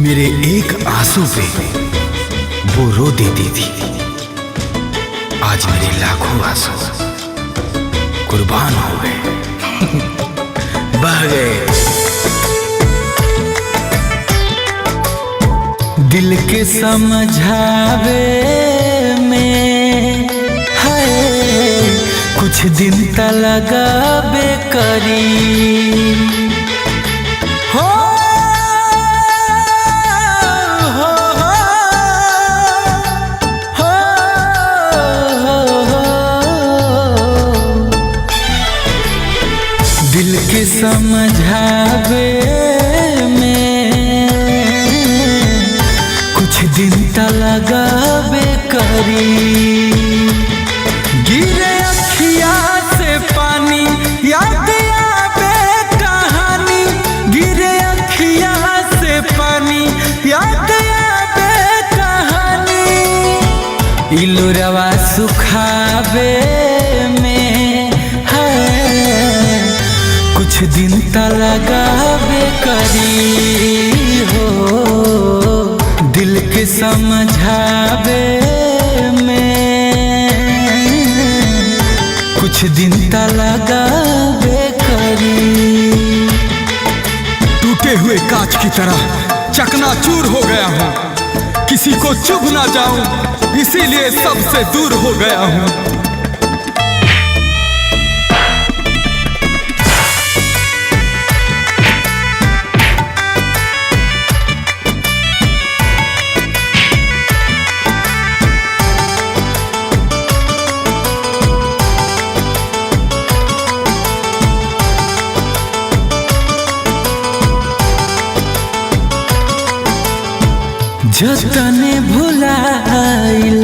मेरे एक आंसू पे वो रो देती थी। आज मेरे लाखों आंसू कुर्बान हो गए, बह गए। दिल के समझावे में है कुछ दिन त लगाबे करी। दिल के समझावे में कुछ दिन त लगाबे करी। गिरे अखिया से पानी याद आवे कहानी, गिरे अखिया से पानी याद आवे कहानी। इलोरवा सुखावे में है कुछ दिन त लगाबे करी हो। दिल के समझावे में कुछ दिन त लगाबे करी। टूटे हुए कांच की तरह चकनाचूर हो गया हूँ, किसी को चुभ ना जाऊं इसीलिए सबसे दूर हो गया हूँ। जतने भुलाइल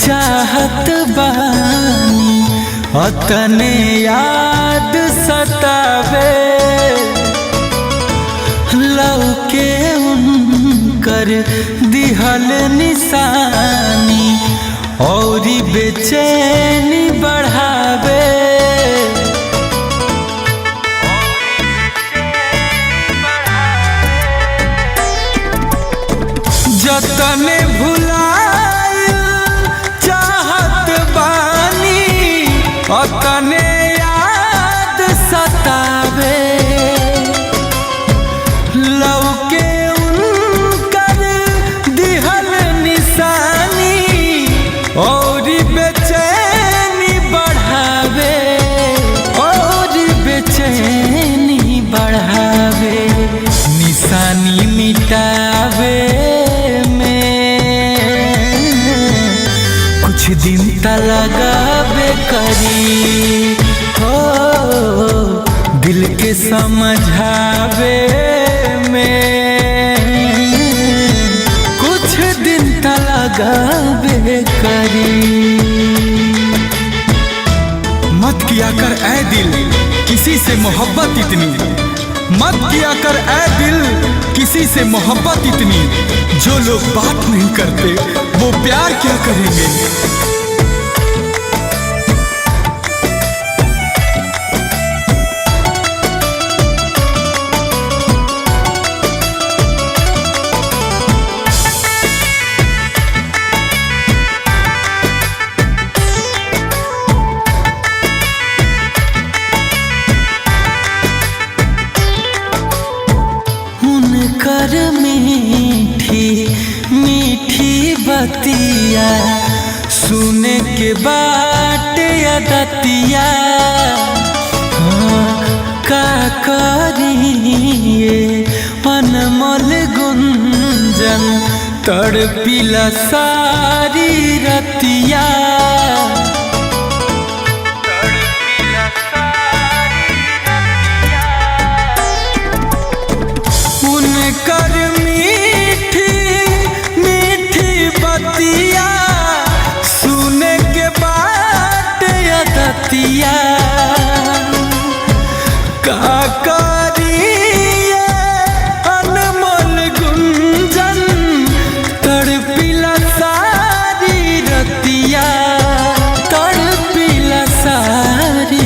चाहत बानी अतने याद सतावे। लौके उनकर दिहल निशानी और बेचैनी बढ़ावे। जतने भुलाइल चाहत बानी अतने याद सतावे। लौके उनकर दिहल निशानी और बेचैनी बढ़ावे, और बेचैनी बढ़ावे। निशानी मिटावे कुछ दिन त लगाबे करी हो। दिल के समझावे में कुछ दिन त लगाबे करी। मत किया कर ऐ दिल किसी से मोहब्बत इतनी, मत किया कर ऐ दिल किसी से मोहब्बत इतनी। जो लोग बात नहीं करते वो प्यार क्या करेंगे। कर मीठी मीठी बतिया सुने के बाट अदतिया। का करिए अनमोल गुंजन तड़पिला सारी रतिया। कर मीठी मीठी बतिया सुने के बाट अदतिया। का करिए अनमोल गुंजन तड़पिला सारी रतिया, तड़पिला सारी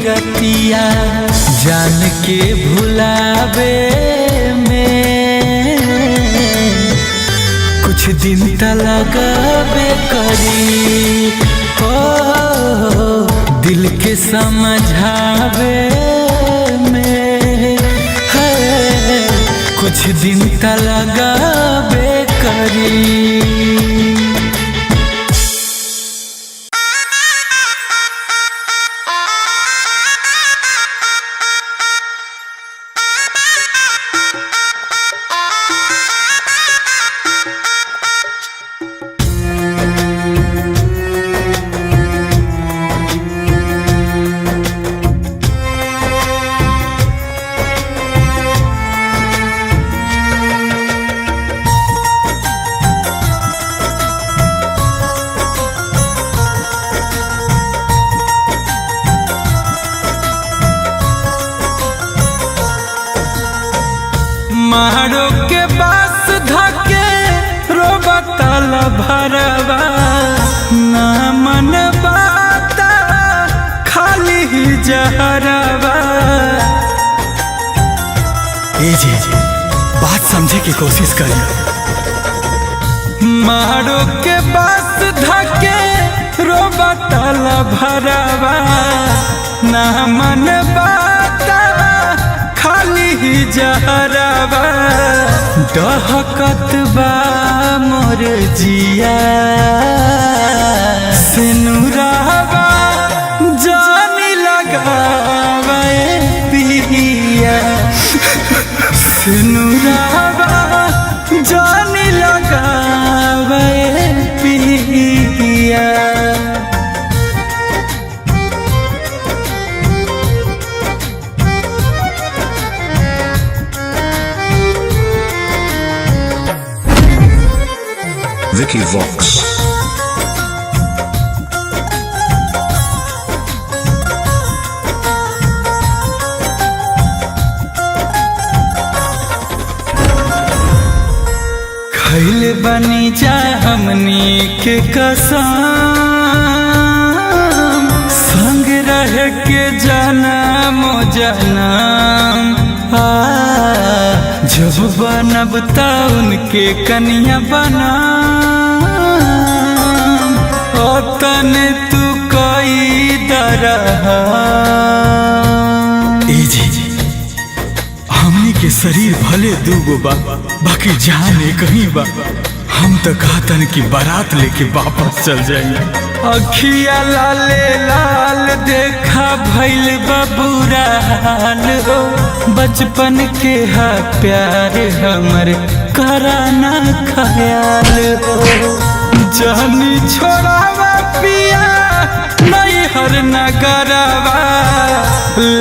रतिया। जान के भुलावे में दिन त लगाबे करी हो दिल के समझावे में है कुछ दिन त लगाबे करी। मारो के बास धके रोबतल भरवा ना मन बाता खाली ही जहरवा। ए जी बात समझे की कोशिश करिए। मारो के बास धके रोबतल भरवा ना मन बाता खाली ही जहरवा। डहकत बा मोर जिया सिनुरवा जानी लगावे पिया सिनुरवा जानी लगावे पिया। Vicky Vox. खैले बनी जा हमनी के कसम संग रह के जनम जनम। जब बनब त उनके कन्या बना तन तू कोई दरहा। हमनी के शरीर भले दूगो बा बाकी जान एक ही बा। हम तो कहतन की बारात लेके वापस चल जाएंगे। अखिया लाले लाल देखा भइल बबूरा हाल हो बचपन के हा प्यार हमर कराना ख्याल हो। जानी छोड़ावा पिया नहीं हर नगरवा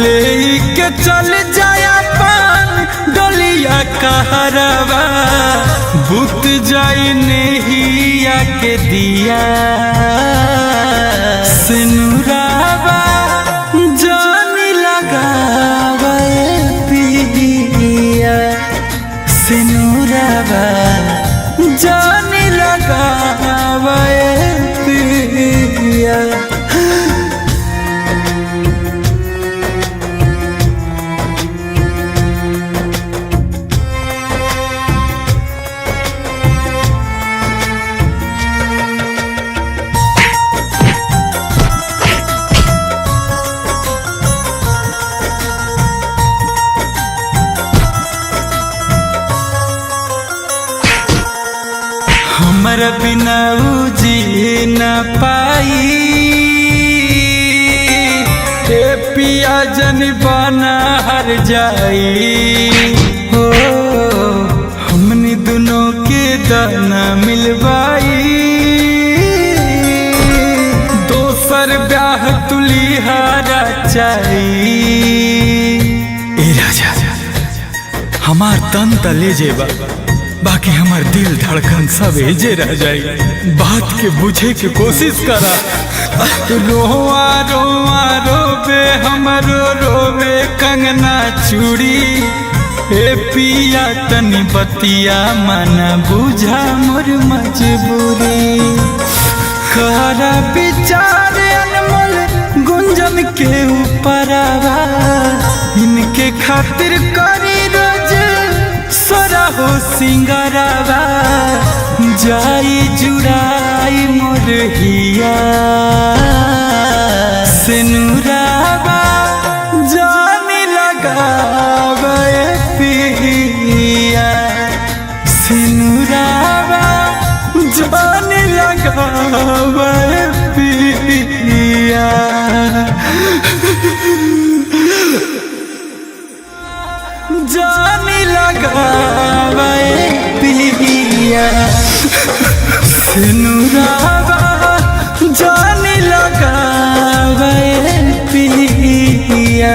ले के चल जाया पान डोलिया कहरवा। बुत जाई नेहिया के दिया सिनुरवा जानी लगावे पिया सिनुरवा जानी लगावे पिया। हमर बिना जी न पाई हे पिया जन बना हर जाई हो। हमनी दोनों के दाना मिलवाई दोसर ब्याह तुलिहारा चाही। ए राजा हमार तन त ले जेबा बाकी हमार दिल धड़कन सब एजे रह जाई। बात के बुझे के कोशिश करा। रोआ रोआ रोबे हमरो रोबे कंगना चूड़ी। ए पिया तनी बतिया मना बुझा मोर मजबूरी। करा विचार अनमोल गुंजन के ऊपरवा इनके खातिर करी रोज सोरा हो सिंगरवा। जाई जुड़ाई मोर हिया सिनुरावा जाने लगावे पिया सिनुरावा जाने लगावे पिया जाने लगावे पिया सिनुरावा जाने लगावे पिया।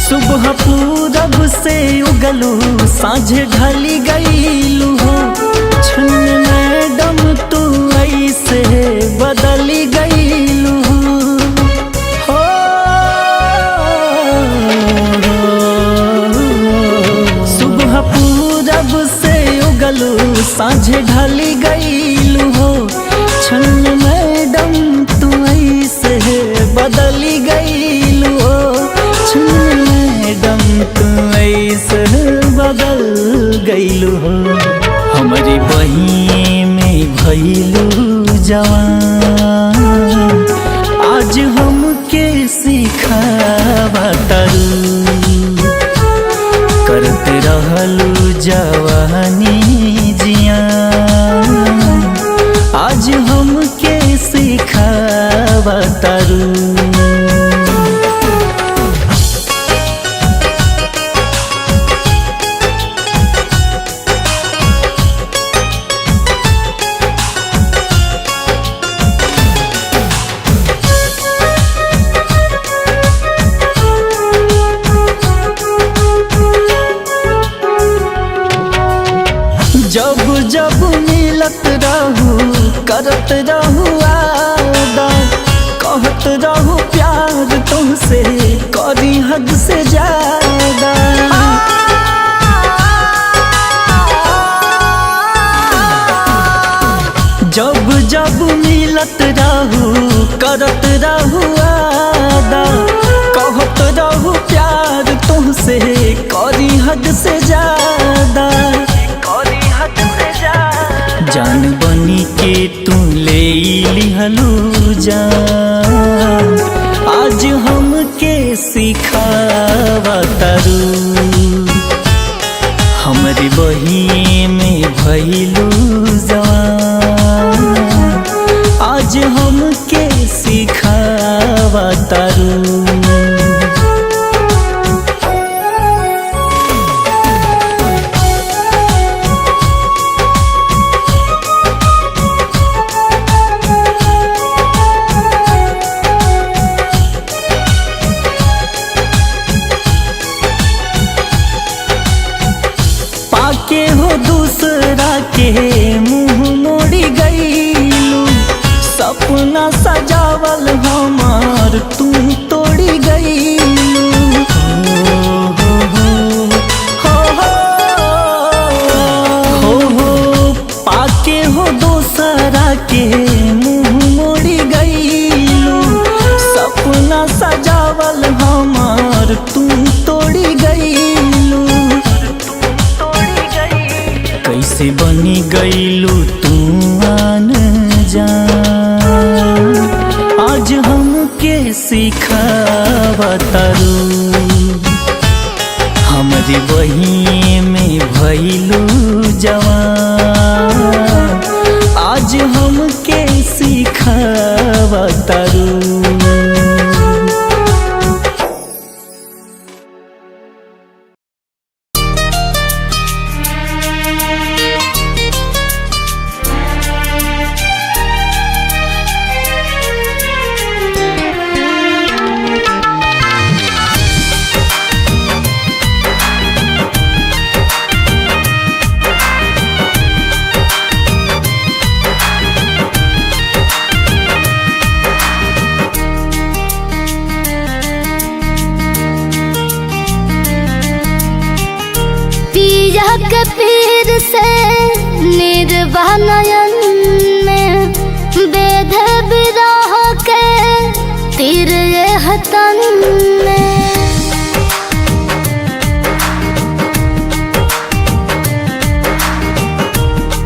सुबह पूरब से उगलू साँझे ढली गईलू हो छन मैडम तू ऐसे बदली गईलू हो सुबह पूरब से उगलू साँझे ढली गईलू हो छन मैडम तू ऐसे बदली गईलू हो मैडम तू ऐसे बदल गईलू हो हमारी बही में भइलू जवान आज हमके सिखावा तारू करते रहलू जवानी जियान आज हमके सिखावा तारू। जब जब मिलत रहू करत रहू वादा कहत रहू प्यार तुमसे करी हद से ज्यादा जब जब मिलत रहू करत रहू वादा कहत रहू प्यार तुमसे करी हद से ज्यादा जान बनी के तू ले लिहलू जान आज हमके सिखावा तारू हमारी बही में भइलू जवान आज हमके सिखावा तारू। के हो दूसरा के मुँह मोड़ी गईलू सपना सजावल हमार तू तोड़ी गईलू हो पाके हो दूसरा के मुँह मोड़ी गईलू सपना सजावल हमार तू तोड़ी गईलू कैसे बनी गईलू तू आन जान आज हमके सिखावा तारू हमारी बही में भइलू जवान आज हमके सिखावा तारू। के पीर से निर्वाणयन में वेद विरह के तीर हतन में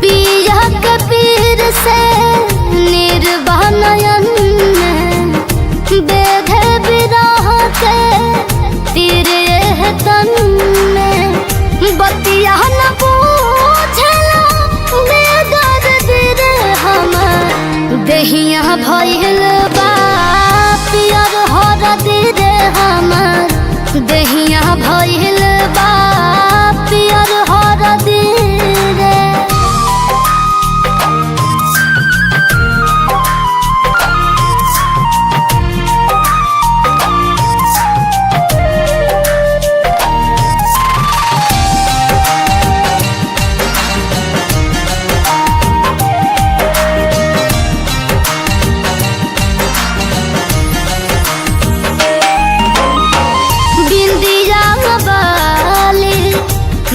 पिया के पीर से निर्वाणयन में वेद विरह के तीर हतन में बतिया न पूछला बेदर दिल हमर देहिया भइल बा पियर हर दिल हमर देहिया भइल बा पियर हर दिल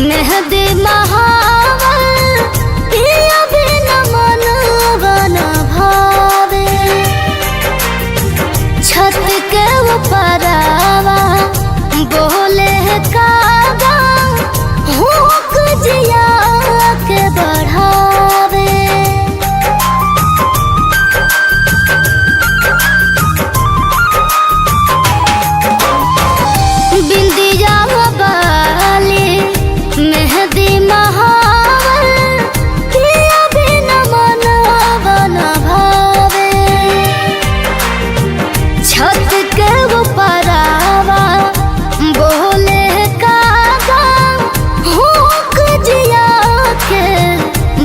मेहदी महावर पिया बिन मन बन भावे छत के ऊपरवा बोले कागा हुक जिया के बढ़ावे बिंदिया मेहदी महावर पिया बिन मन बन भावे छत के ऊपरवा बोले कागा हुक जिया के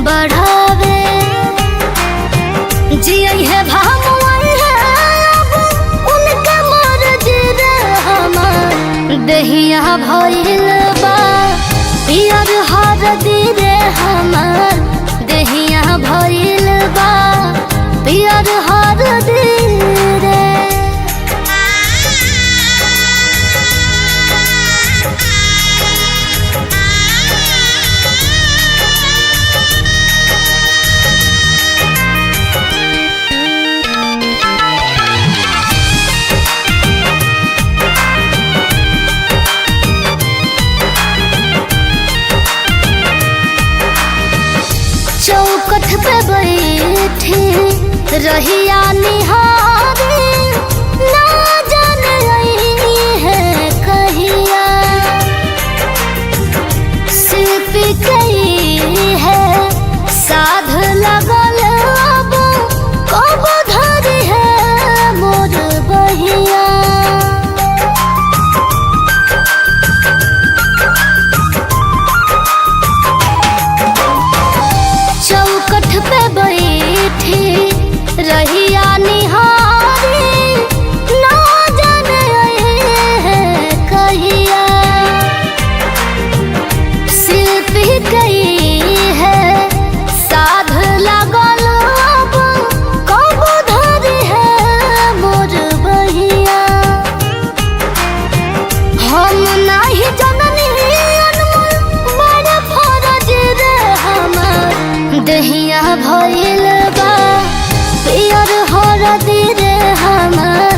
बढ़ावे जिया है भामुआई है अब उनके मर्जी रे हमर देहिया भइल बा पियर हर दिल हमर देहिया भइल बा पियर हर दिल चौकठ पे बैठी रहिया निहारी ना जाने रही है कहिया शिल्प गई है साध लगल अब कब धरी है मोर बहिया चौकठ पे बैठी रहिया निहारी ना जाने है कहिया शिल्प गई है साध लगल अब कब धरी है मोर बहिया हम नहीं जननी अनमोल बड़ फरज रे हमर देहिया भइल बा पियर हर दिल हमर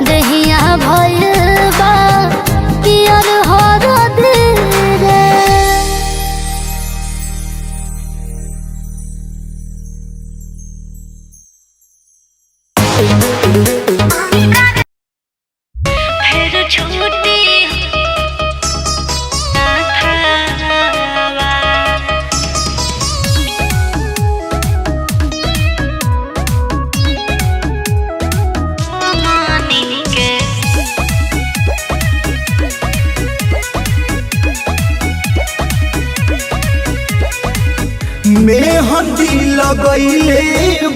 देहिया भइल बा पियर हर दिल फिर छूटी मेहंदी लगैले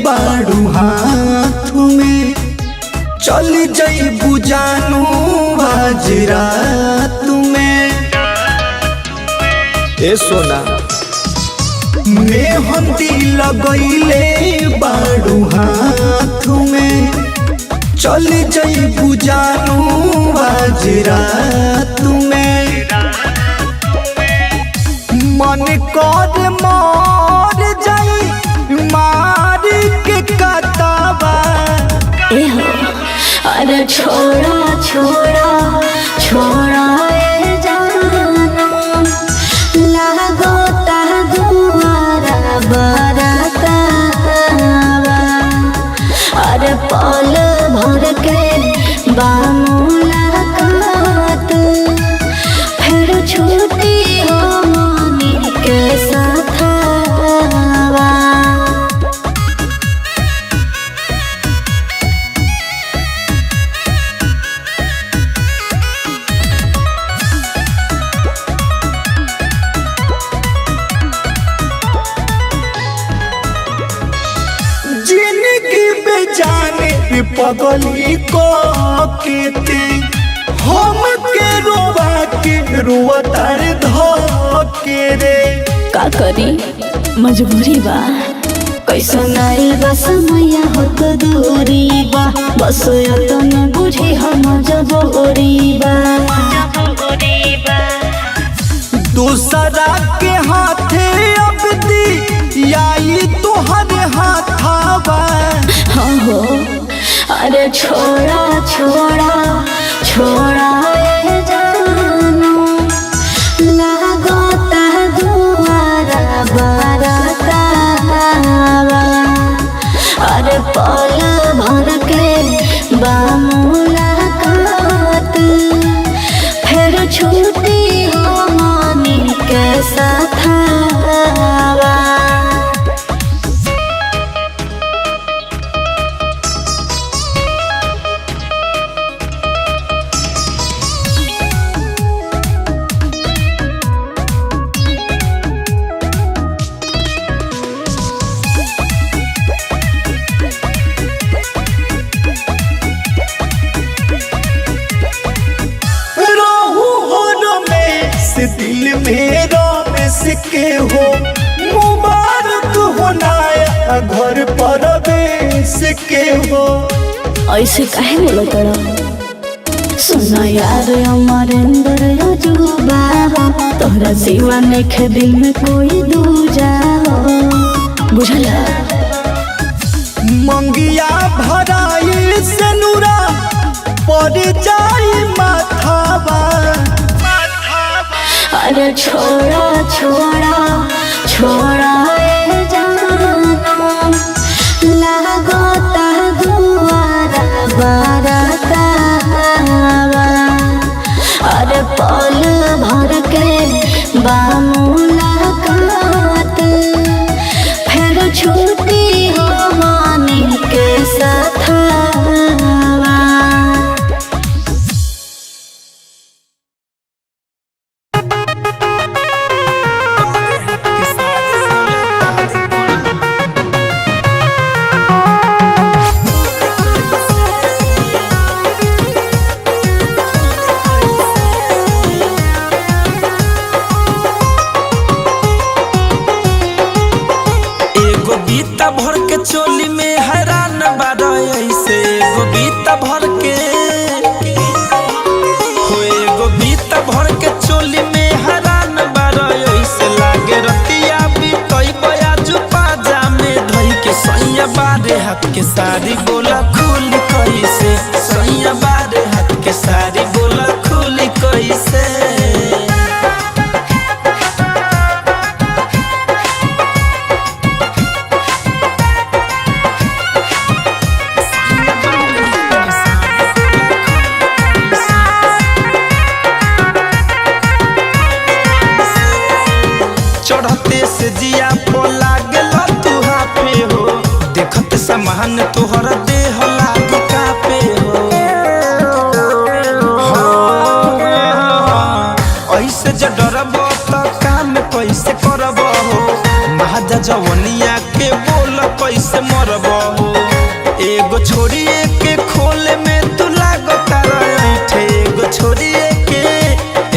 बाड़ू हाथ में चल जइबू जानू आज रात में ए सोना मेहंदी लगैले बाड़ू हाथ में चल जइबू जानू आज रात में मन कर मर जाई मार के कतावा। एहो अरे छोड़ा छोड़ा छोड़ा ए जाना लागो ता दुआरा बरतावा। अरे पल भर के मुलाकात फिर छूटी हो मनी के साथवा। जिंदगी बेजाने पगली को केते हम के रोवा के रोतार धके रे। का करी मजबूरी बा कैसन आइल बा समय होत दूरी बा बस यतन बुझी हम जबोरी बा। दूसरा के हाथे अब दी आई तुहरे हाथावा। हाँ हो अरे छोड़ा छोड़ा छोड़ा ए जाना लागो ता दुआरा बरतावा। अरे पल भर के मुलाकात फिर छूटी हो मनी के साथवा। दिल मेरा में के हो मुबारक हो नया घर पर बेस के हो। ऐसे काहे बोलो तड़ा सुना यार अमरेंद्र अजूबा हो तोहरा सिवा नेखे दिल में कोई दूजा हो बुझला। मंगिया भराई से नूरा पड़ जाई माथावा। अरे छोड़ा छोड़ा छोड़ा ए जाना लागो ता दुआरा बरतावा। अरे पल भर के मुलाकात फिर छूटी हो मनी के साथवा। बीता भर के चोली में हैरान बारा ऐसे एगो बीता भर के हो एगो बीता भर के चोली में हैरान बारा ऐसे लागे रतिया बीतई बयाजू पाजा में धई के सैया बारे हाथ के सारी बोला खुली कैसे सैया बारे हाथ के सारी बोला खुली कैसे। चढ़ते से जिया पो लागल तू हाफे हो देखत सामान तोहर देह लाग कापे हो। ऐसे ज डरब त काम कैसे करब हो महाजा जवनिया के बोल कैसे मरब हो। एगो छोड़िए के खोले में तू लागता रहे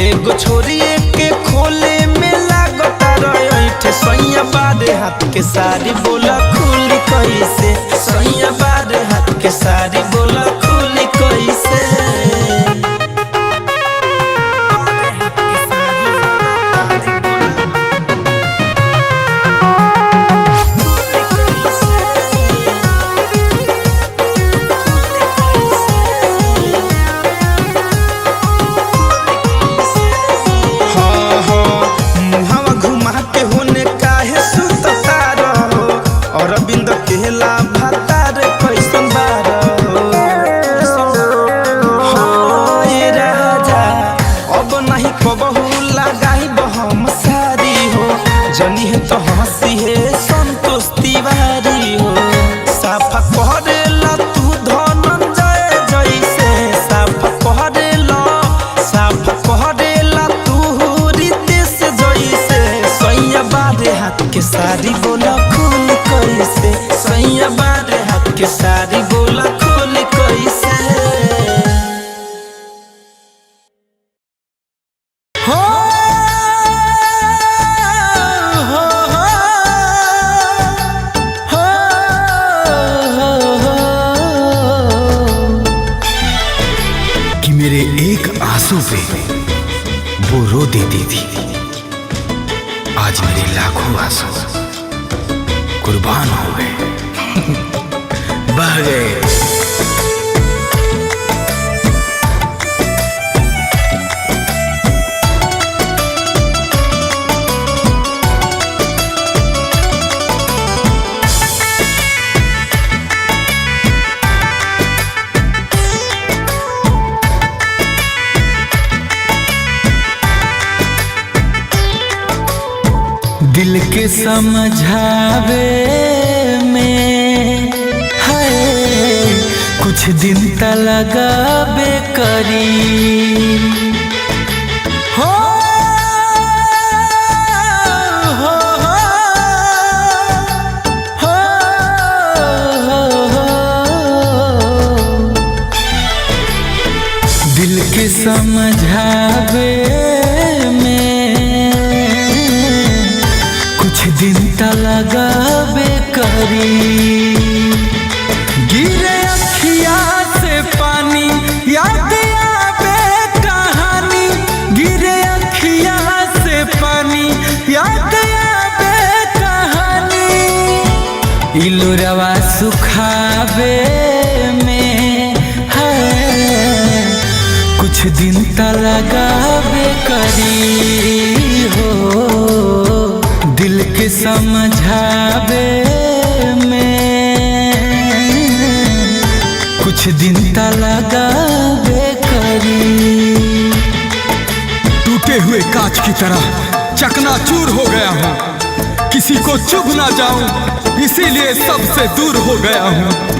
एगो छोड़िए के खोले में लागता रहे सैया बारे हाथ के सारी बोला खुली कैसे सैया बारे हाथ के सारी बोला खुली कैसे। सारी बोला खोल कैसे सैया बारे हाथ के सारी बोला खोल कैसे हो कि मेरे एक आंसू पे वो रो देती थी, आज मेरे लाखों आंसू कुर्बान हो गए, बह गए। दिल के समझावे में है कुछ दिन त लगाबे करी हो हो हो हो दिल के समझावे दिन त लगाबे करी। गिरे अखिया से पानी याद आवे कहानी, गिरे अखिया से पानी याद आवे कहानी, इलोरवा सुखावे में है कुछ दिन त लगाबे करी हो। दिल के समझावे में कुछ दिन त लगाबे करी। टूटे हुए कांच की तरह चकनाचूर हो गया हूँ, किसी को चुभ ना जाऊं इसीलिए सबसे दूर हो गया हूँ।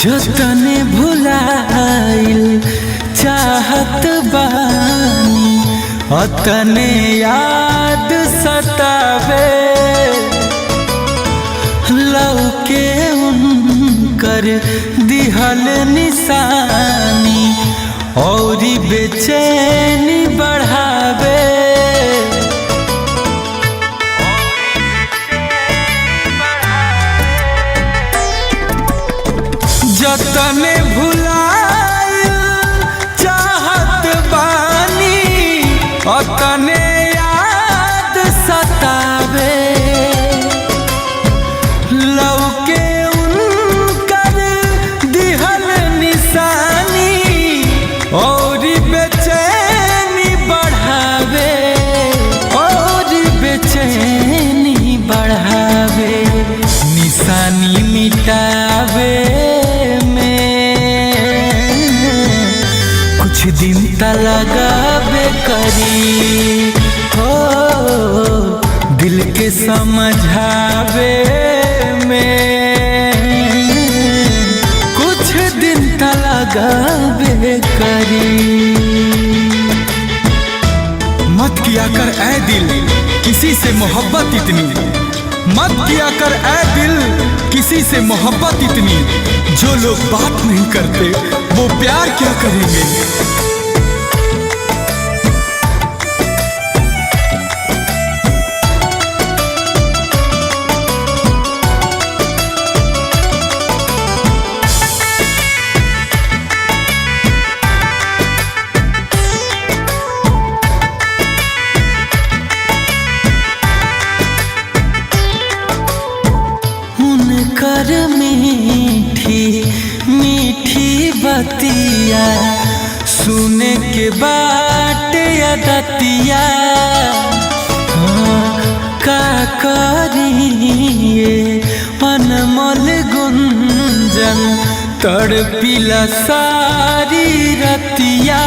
जतने भुलाइल चाहत बानी अतने याद सतावे, लौके उनकर दिहल निशानी और बेचैनी बढ़ावे। जतने भुलाइल चाहत बानी अतने याद सतावे, लौके उनकर दिहल निशानी और बेचैनी बढ़ावे, और बेचैनी बढ़ावे, निशानी मिटावे कुछ दिन त लगाबे करी हो। दिल के समझावे में कुछ दिन त लगाबे करी। मत किया कर ऐ दिल किसी से मोहब्बत इतनी, मत किया कर ऐ दिल किसी से मोहब्बत इतनी, जो लोग बात नहीं करते वो प्यार क्या करेंगे। कर मीठी मीठी बतिया सुने के बाट अदतिया, का करिए अनमोल गुंजन तड़पिला सारी रतिया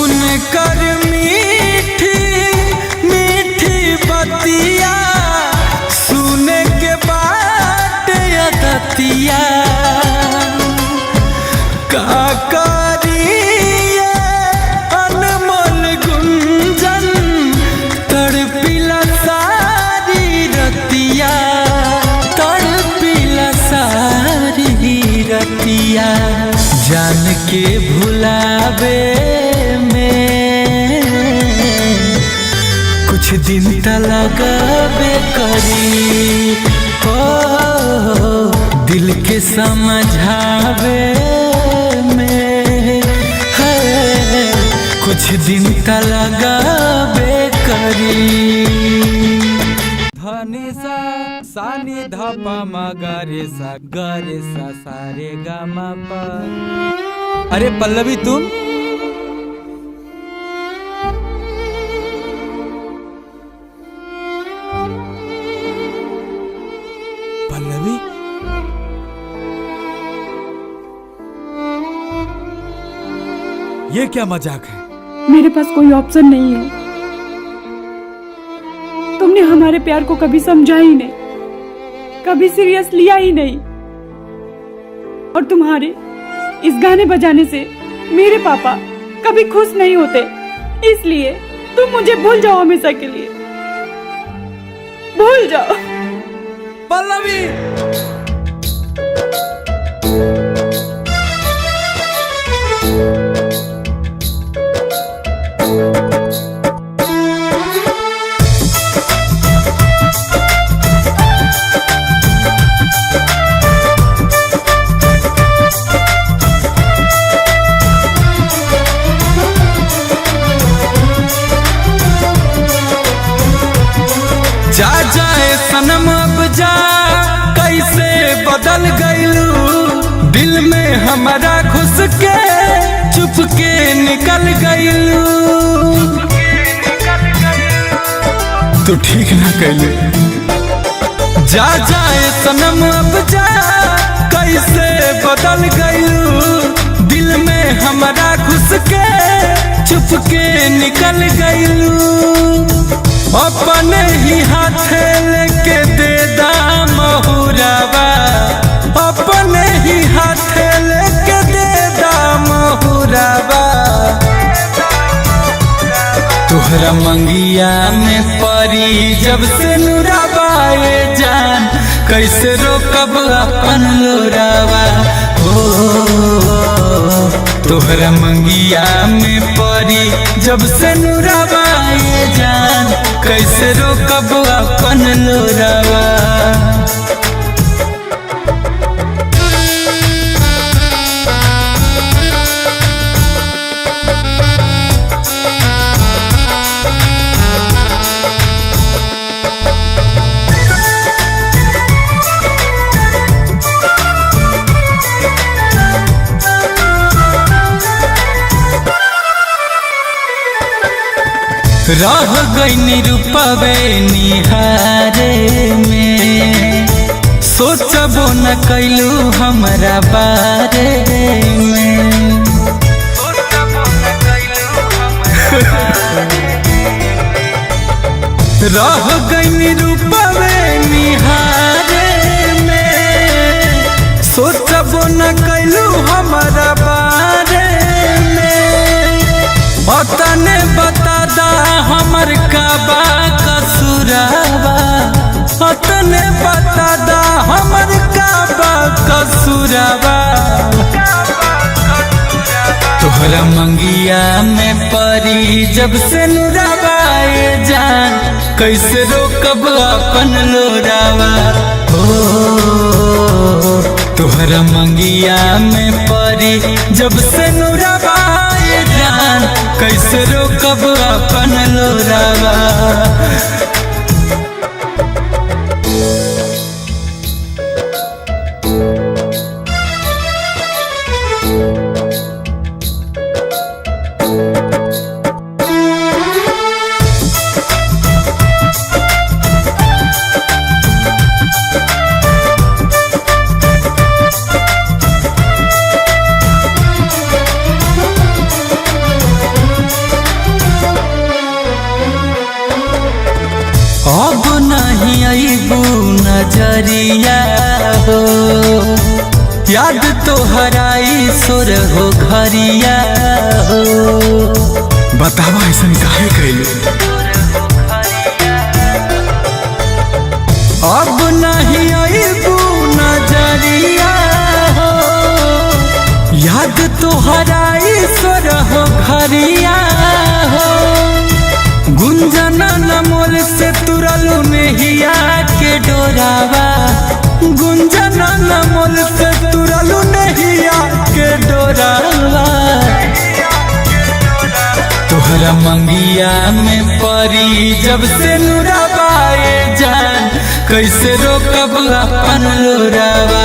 उनकर मीठी मीठी बतिया सुने के बाद अदतिया का करिए अनमोल गुंजन तड़पिला सारी रतिया तड़पिला सारी रतिया जान के भुलावे में कुछ दिन लगबे करी हो दिल के समझावे में है कुछ दिन लगबे करी। धनी सा सानी धपा मगरे सा गरे सा सारे गामा पर। अरे पल्लवी तुम पल्लवी ये क्या मजाक है? मेरे पास कोई ऑप्शन नहीं है। तुमने हमारे प्यार को कभी समझा ही नहीं, कभी सीरियस लिया ही नहीं, और तुम्हारे इस गाने बजाने से मेरे पापा कभी खुश नहीं होते। इसलिए तुम मुझे भूल जाओ, हमेशा के लिए भूल जाओ। पल्लवी जा जाए सनम अब जा कैसे बदल गईलू दिल में हमारा घुस के चुप के निकल गईलू। तो ठीक ना कैले जा जाए सनम अब जा कैसे बदल गईलू दिल में हमारा घुस के चुप के निकल गईलू। अपने ही हाथ लेके दे दाम हुरावा अपने ही हाथ लेके दे दाम हुरावा तोहरा मंगिया में परी जब से नुरावा ये जान कैसे रोकब अपन लोरावा हो तोहरा मंगिया में परी जब से नुरावा ये जान कैसे रोकब अपन लोरावा। रह गई रूपवे निहारे में सोचबो न कैलू हमरा बारे में रह गई रूपवे निहारे में सोचबो न कैलू हमरा बारे में तने बता दा हमर काबा कसूरावा तने बता दा हमर काबा कसूरावा तोहरा मंगिया में परी जब से नुरावा ये जान कैसे रोकब अपन लोरावा हो तोहरा मंगिया में परी जब से नुरावा ये जान कैसे रोकब अपन लोरावा। नजरिया हो, याद तो हराई सुर हो घरिया हो। बतावा ऐसा काहे कैलू? अब नहीं आईबू नजरिया हो, याद तो हराई सुर हो घरिया हो। गुंजना नमोल से तुरलू नहिया के डोरावा, गुंजना नमोल से तुरलू नहिया के डोरावा। तोहरा मंगिया में परी जब से नुराबाए जान, कैसे रोकब अपन लोरावा।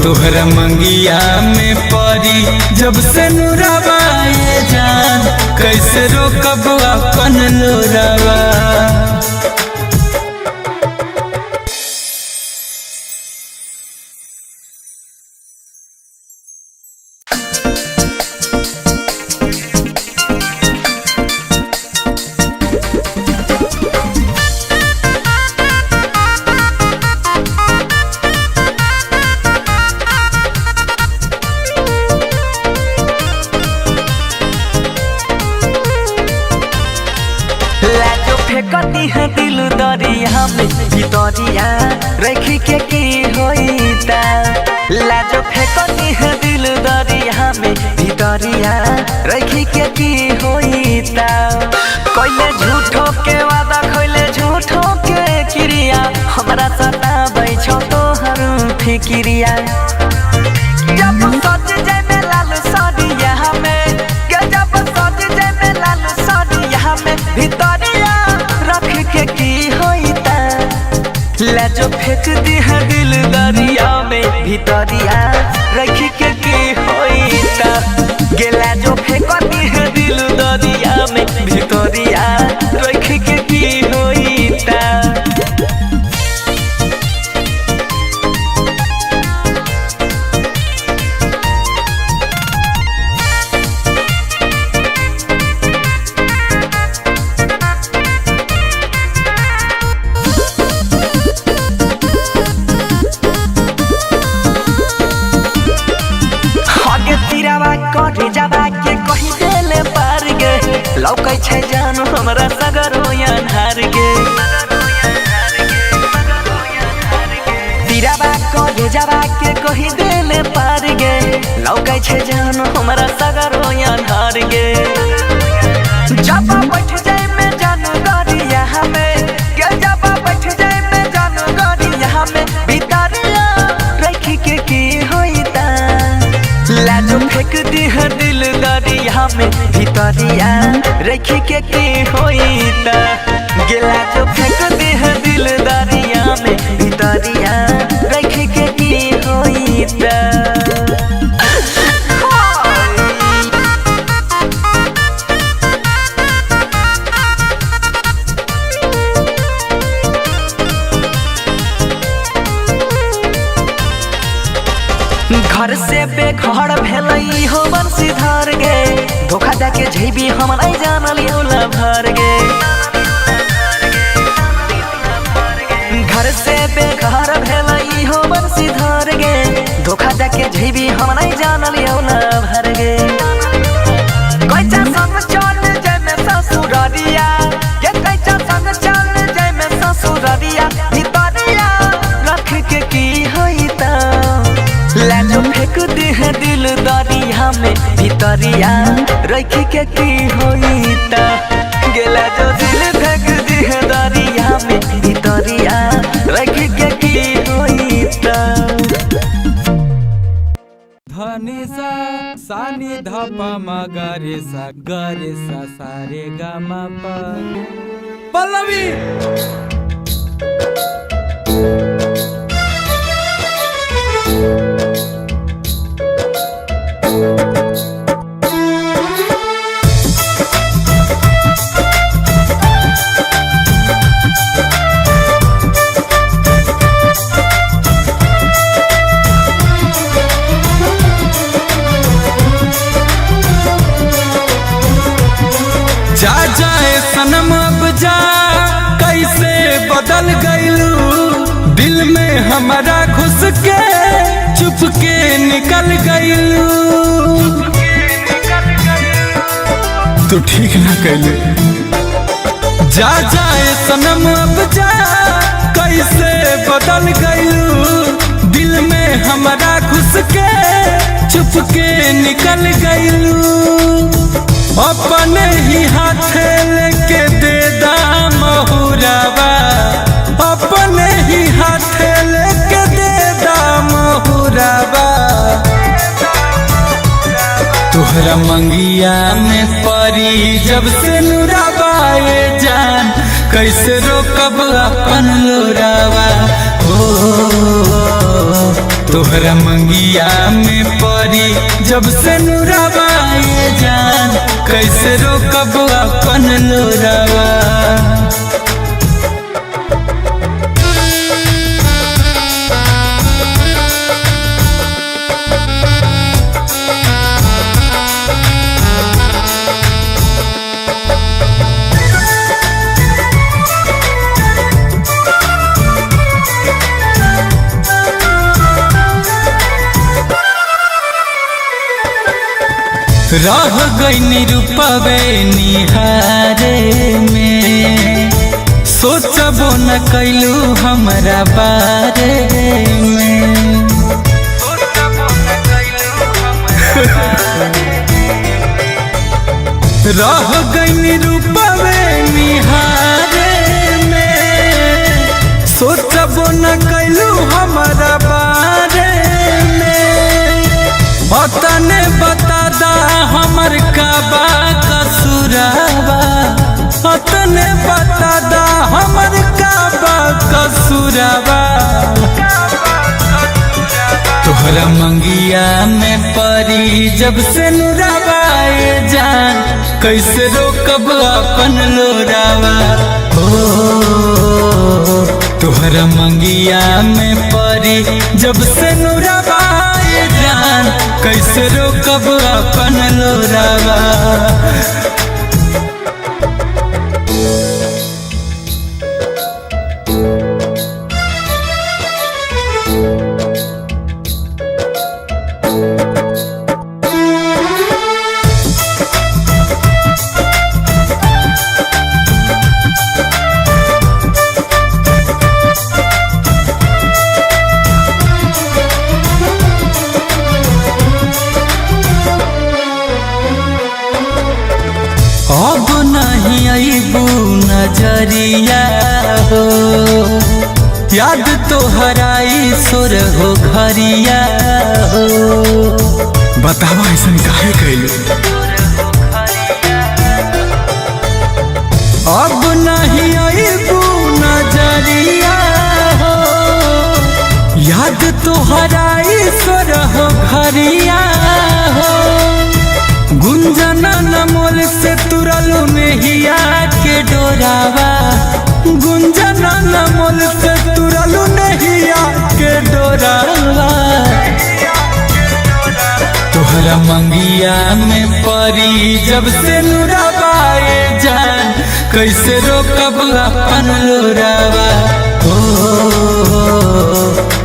तोहरा मंगिया में परी जब से नुराबाए जान, कैसे रोकब अपन लोरावा। फेंकती है दिल दरिया में भितरिया रखी के की होईता। लाजो फेंकती है दिल दरिया में भितरिया रखी के की होईता। कोइले झूठो के वादा खोइले झूठो के क्रिया, हमरा सता बैठो तोहर फिक्रिया। जब सज जाए लाल साड़िया में, जब सज जाए लाल साड़िया में भितरिया के की होईता। लाजो फेंक दी है दिल दरिया में भितरिया रखी के की होईता। गे लाजो फेंक दी है दिल दरिया में भितरिया रखी के की होईता। लौकै छै जानो हमरा सगरो अन्हार गे। तीराबा कहे जाबा के कही देले पार गे, लौकै छै जानो हमरा सगरो अन्हार गे। जब बैठ जाए में जानो गरिया हमें, के जब बैठ जाए में जानो गरिया हमें भितरिया रखी के की होईता। लाजो फेंक दी है दिल दरिया में भितरिया रखी के की होईता। गिला जो फेंक दी है दिल दरिया में भितरिया रखी के की होईता। घर से बेघर भेलई हो बंसीधर गे, धोखा जाके झेबी हम नहीं जानल यौला भर गे। घर से बेघर भेलई हो बंसीधर गे, धोखा जाके झेबी हम नहीं जानल यौला भर गे। कैचा संग चल जाए में ससुररिया, के कैचा संग चल जाए में ससुररिया भितरिया रख के की होईता। लाजो फेंक दी है दिल दरिया में भितरिया रखी के की होईता। गेला जो दिल फेंक दी है दरिया में भितरिया रखी के की होईता। धनी सा सानी धपा मगरे सा गरे सा सारे गा मा पा पल्लवी। जा जाए सनम अब जा, कैसे बदल दिल में हमारा घुस के चुपके निकल गइलू। तू ठीक ना कैले, जा जाए सनम अब जा, कैसे बदल गइलू। दिल में हमारा घुस के चुपके निकल गइलू। अपने ही हाथे लेके दे दाम हुरावा, अपने ही हाथे लेके दे दाम हुरावा। तोहरा मंगिया में परी जब से नुराबाए जान, कैसे रोकब अपन लोरावा। तोहरा मंगिया में परी जब से नुराबाए जान, कैसे रोकब अपन लोरावा। रह गई रूपवे निहारे में, सोचबो न कैलू हमरा बारे में। रह गई रूपवे निहारे में, सोचबो न कैलू हमरा बारे में। तने बता दा हमर काबा कसूरावा, तने बता दा हमर काबा कसूरावा। तोहरा मंगिया में परी जब से नुराबाए जान, कैसे रोकब अपन लोरावा। तोहरा मंगिया में परी जब से नुराबाए जान, कैसे रोकब अपन लोरावा। अब नहीं अबू नजरिया हो, याद तो हराई सुर हो घरिया हो। बतावा ऐसा काहे कैलू। अब नहीं अबू नजरिया हो, याद तो हराई सुर हो घरिया हो। गुंजना नमोल से तुरलू नहिया के डोरावा, गुंजना नमोल से तुरलू नहिया के डोरावा। तोहरा मंगिया में परी जब से नुराबाए जान, कैसे रोकब अपन लोरावा।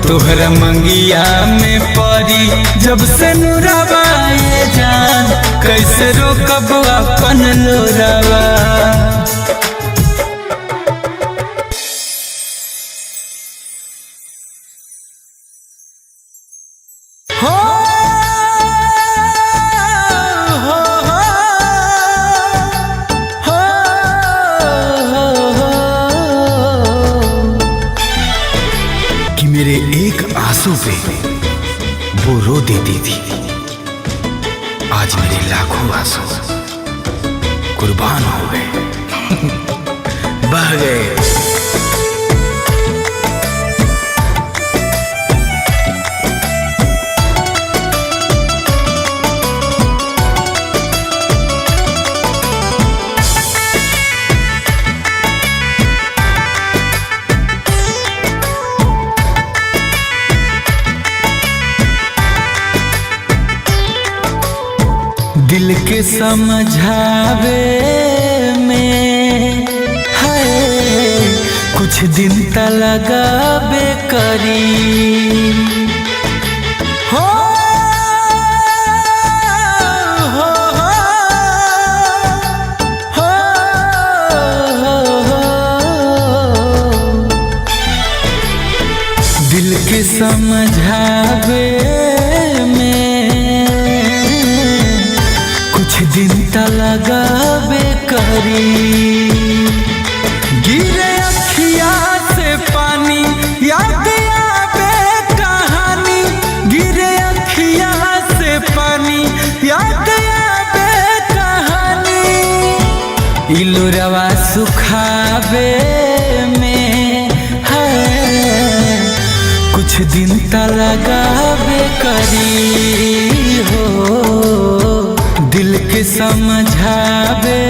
तोहरा मंगिया में परी जब से नुराबाए जान, कैसे रोकब अपन लोरावा। कि मेरे एक आंसू पे वो रो देती थी, आज मेरे लाखों आंसू कुर्बान हो गए, बह गए। दिल के समझावे में है कुछ दिन त लगाबे करी हो हो हो हो दिल के समझावे में कुछ दिन त लगाबे करी गिरे अखिया से पानी याद आवे कहानी गिरे अखिया से पानी याद आवे कहानी इलुरवा सुखावे में है कुछ दिन त लगावे करी हो दिल के समझावे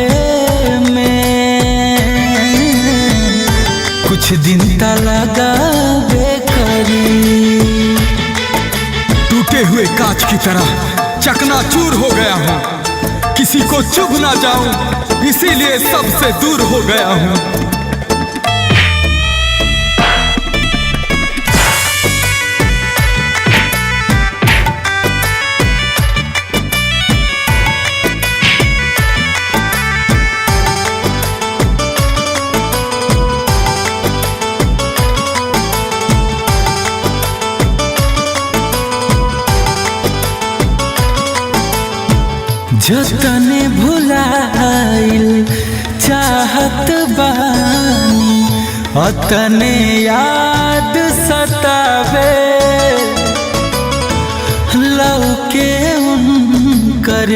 कुछ दिन त लगाबे करी। टूटे हुए कांच की तरह चकनाचूर हो गया हूँ, किसी को चुभ ना जाऊं इसीलिए सबसे दूर हो गया हूँ। जतने भुलाइल चाहत बानी अतने याद सतावे लौके उनकर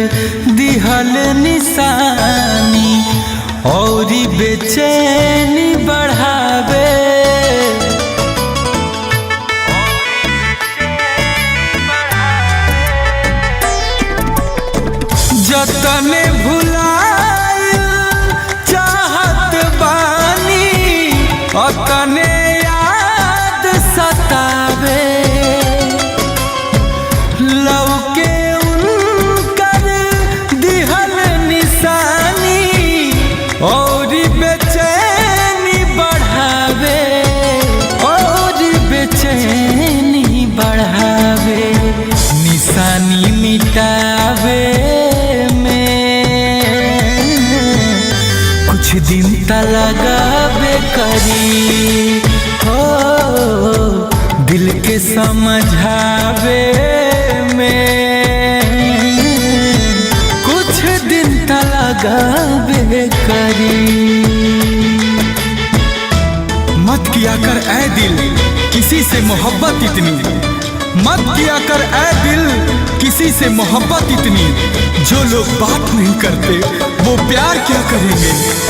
दिहल निशानी और बेचैनी बढ़ावे जतने भुलाइल चाहत बानी अतने याद सतावे लौके उनकर दिहल निशानी और बेचैनी बढ़ावे निशानी मिटावे कुछ दिन त लगाबे करी हो दिल के समझावे में कुछ दिन त लगाबे करी। मत किया कर ऐ दिल किसी से मोहब्बत इतनी, मत किया कर ऐ दिल किसी से मोहब्बत इतनी, जो लोग बात नहीं करते वो प्यार क्या करेंगे।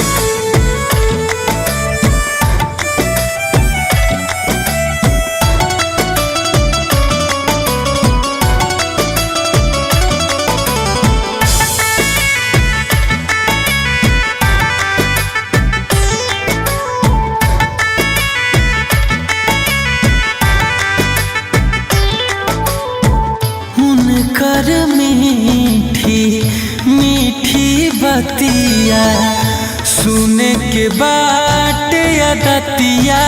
कर मीठी मीठी बतिया सुने के बाट अदतिया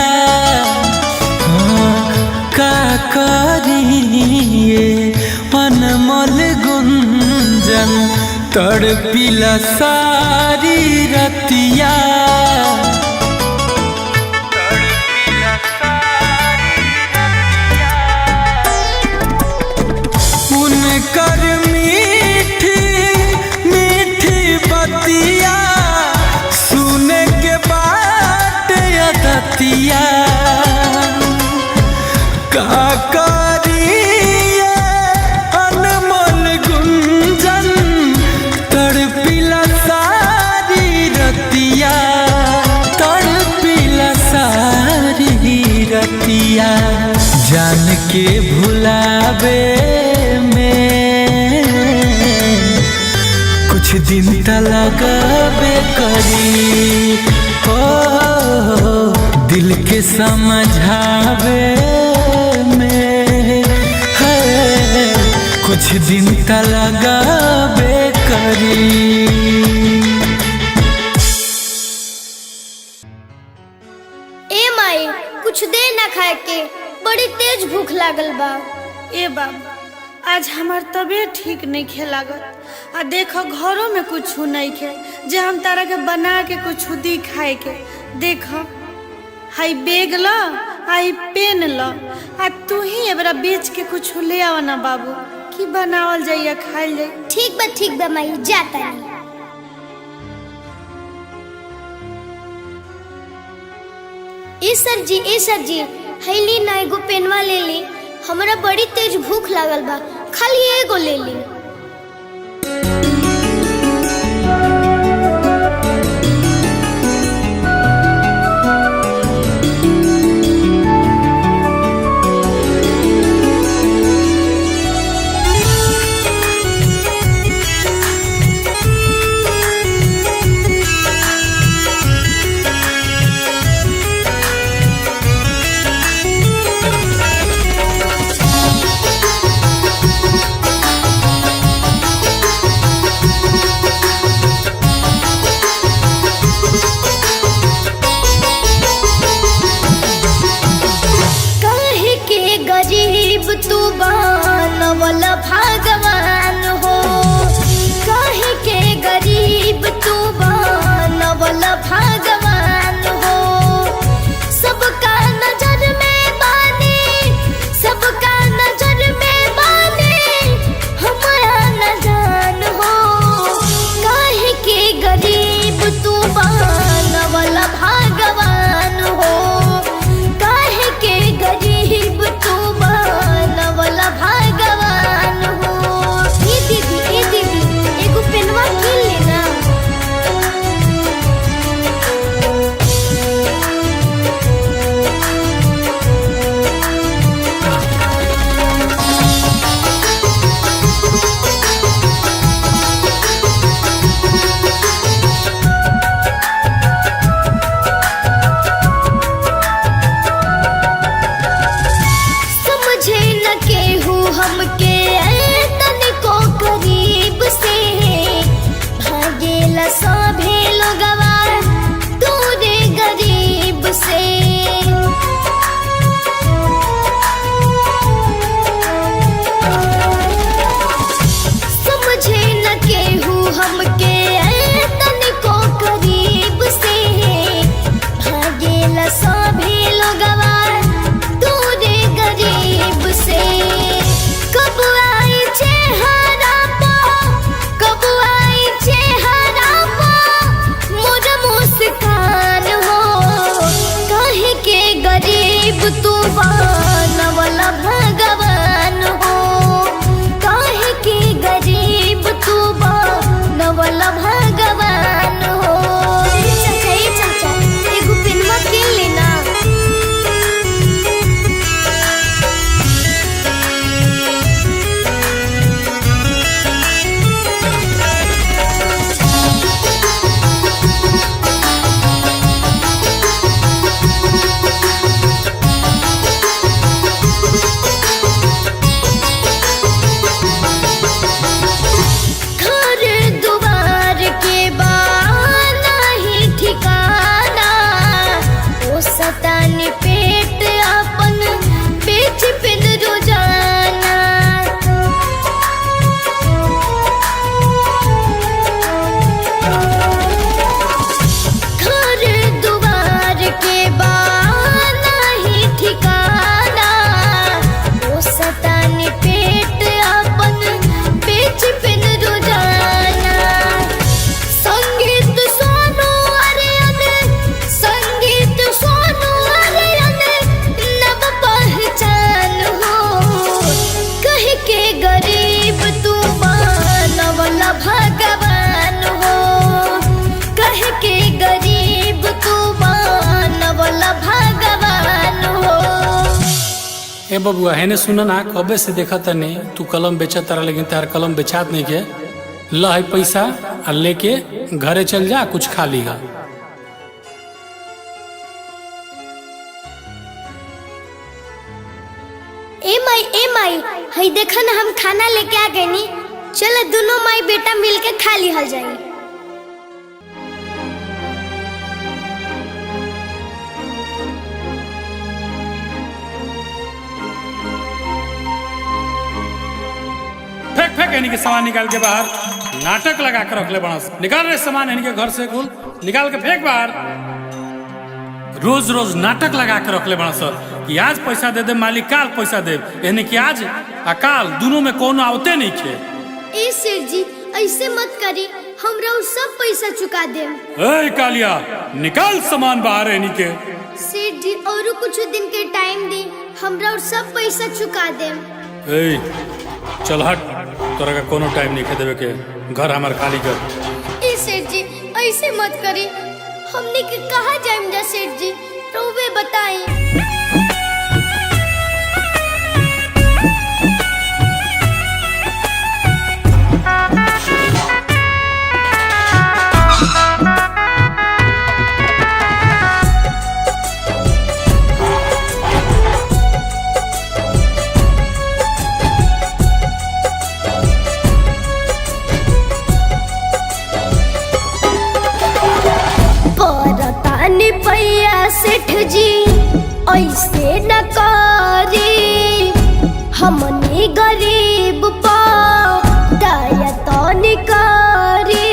का करिए अनमोल गुंजन तड़पिला सारी रतिया कर मीठी मीठी बतिया सुने के बाद अदतिया का करिए अनमोल गुंजन तड़पिला सारी रतिया जान के भुलावे कुछ दिन त लगाबे करी हो दिल के समझावे में है कुछ दिन त लगाबे करी। ए खाए के, बड़ी तेज भूख लागल बा। ए बाबू, आज हमार तबीयत ठीक नहीं खे लागत। आ देखो घरों में कुछ नहीं खे जे हम तारा के बना के कुछ दी खाए के। देखो हाई बेग ला, आई पेन ला, आ तू ही एबरा बेच के कुछ ले आवा ना बाबू, की बनावल जाइए खाइल जाए। ठीक बा माई, जाता नहीं। ए सर जी हैली ना एगो पेनवा ले ली, हमरा बड़ी तेज भूख लागल बा, खाली एगो ले ली। तू बनवल भगवान हो, काहे के गरीब तू बनवल भगवान हो। सबका नजर में बानी, सबका नजर में बानी, हमारा न जान हो। काहे के गरीब तू बनवल भगवान हो, काहे के गरीब तू भगवान हो। ए दीदी एगो पेनवा किन लेना। समझे न केहू हमके तनिको करीब से, भागेला सभे लोगवा दूरे गरीब से। समझे न केहू हमके तनिको करीब से, भागेला सभे लोगवा दूरे गरीब से। कब आई चेहरा पा, कब आई चेहरा पा मोर मुस्कान हो। काहे के गरीब तू बनवल भगवान हो, काहे के गरीब तू बनवल भगवान हो। चाचा एगो पेनवा किन लेना। घर दुआर के बाना ही ठिकाना, ओ सतान पेट अपन बेच पिन रोजाना। घर दुआर के बाना ही ठिकाना, ओ सतान पेट अपन बेच पिन रोजाना। संगीत सोनू अरियन, संगीत सोनू अरियन नव पहचान हो। कह के गरीब तू बनवल भगवान हो, कह के गरीब तू बनवल भगवान हो। ए बबुआ हेने सुन ना, कबे से देखा तने तू कलम बेचत तारा, लेकिन तार कलम बेचात नहीं के। ल है पैसा आ लेके घरे चल जा, कुछ खा लीगा। ए माई हई देखा ना, हम खाना लेके आ गए नी। चल दोनों माई बेटा मिलके खा लिहल जाए। फेंक इनके सामान निकाल के बाहर। नाटक लगा कर रख ले बड़ा। निकाल रहे सामान इनके घर से कुल निकाल के फेंक बाहर। रोज रोज नाटक लगा कर रख ले बड़ा सर कि आज पैसा दे दे मालिक काल पैसा दे, यानी कि आज अकाल दोनों में कोनो आवते नहीं थे। ए सेठ जी ऐसे मत करी, हमरा उ सब पैसा चुका देम। ए कालिया निकाल सामान बाहर इनके। सेठ जी और कुछ दिन के टाइम दी, हमरा उ सब पैसा चुका देम। ए चल हट, तोरा का कोनो टाइम नहीं खे देवे के, घर हमार खाली कर। ए सेठ जी ऐसे मत करी, हमने के कहा जाएम जा सेठ जी, रोवे बताई। सेठ जी ऐसे न करी, हमनी गरीब पा दया तो निकारी।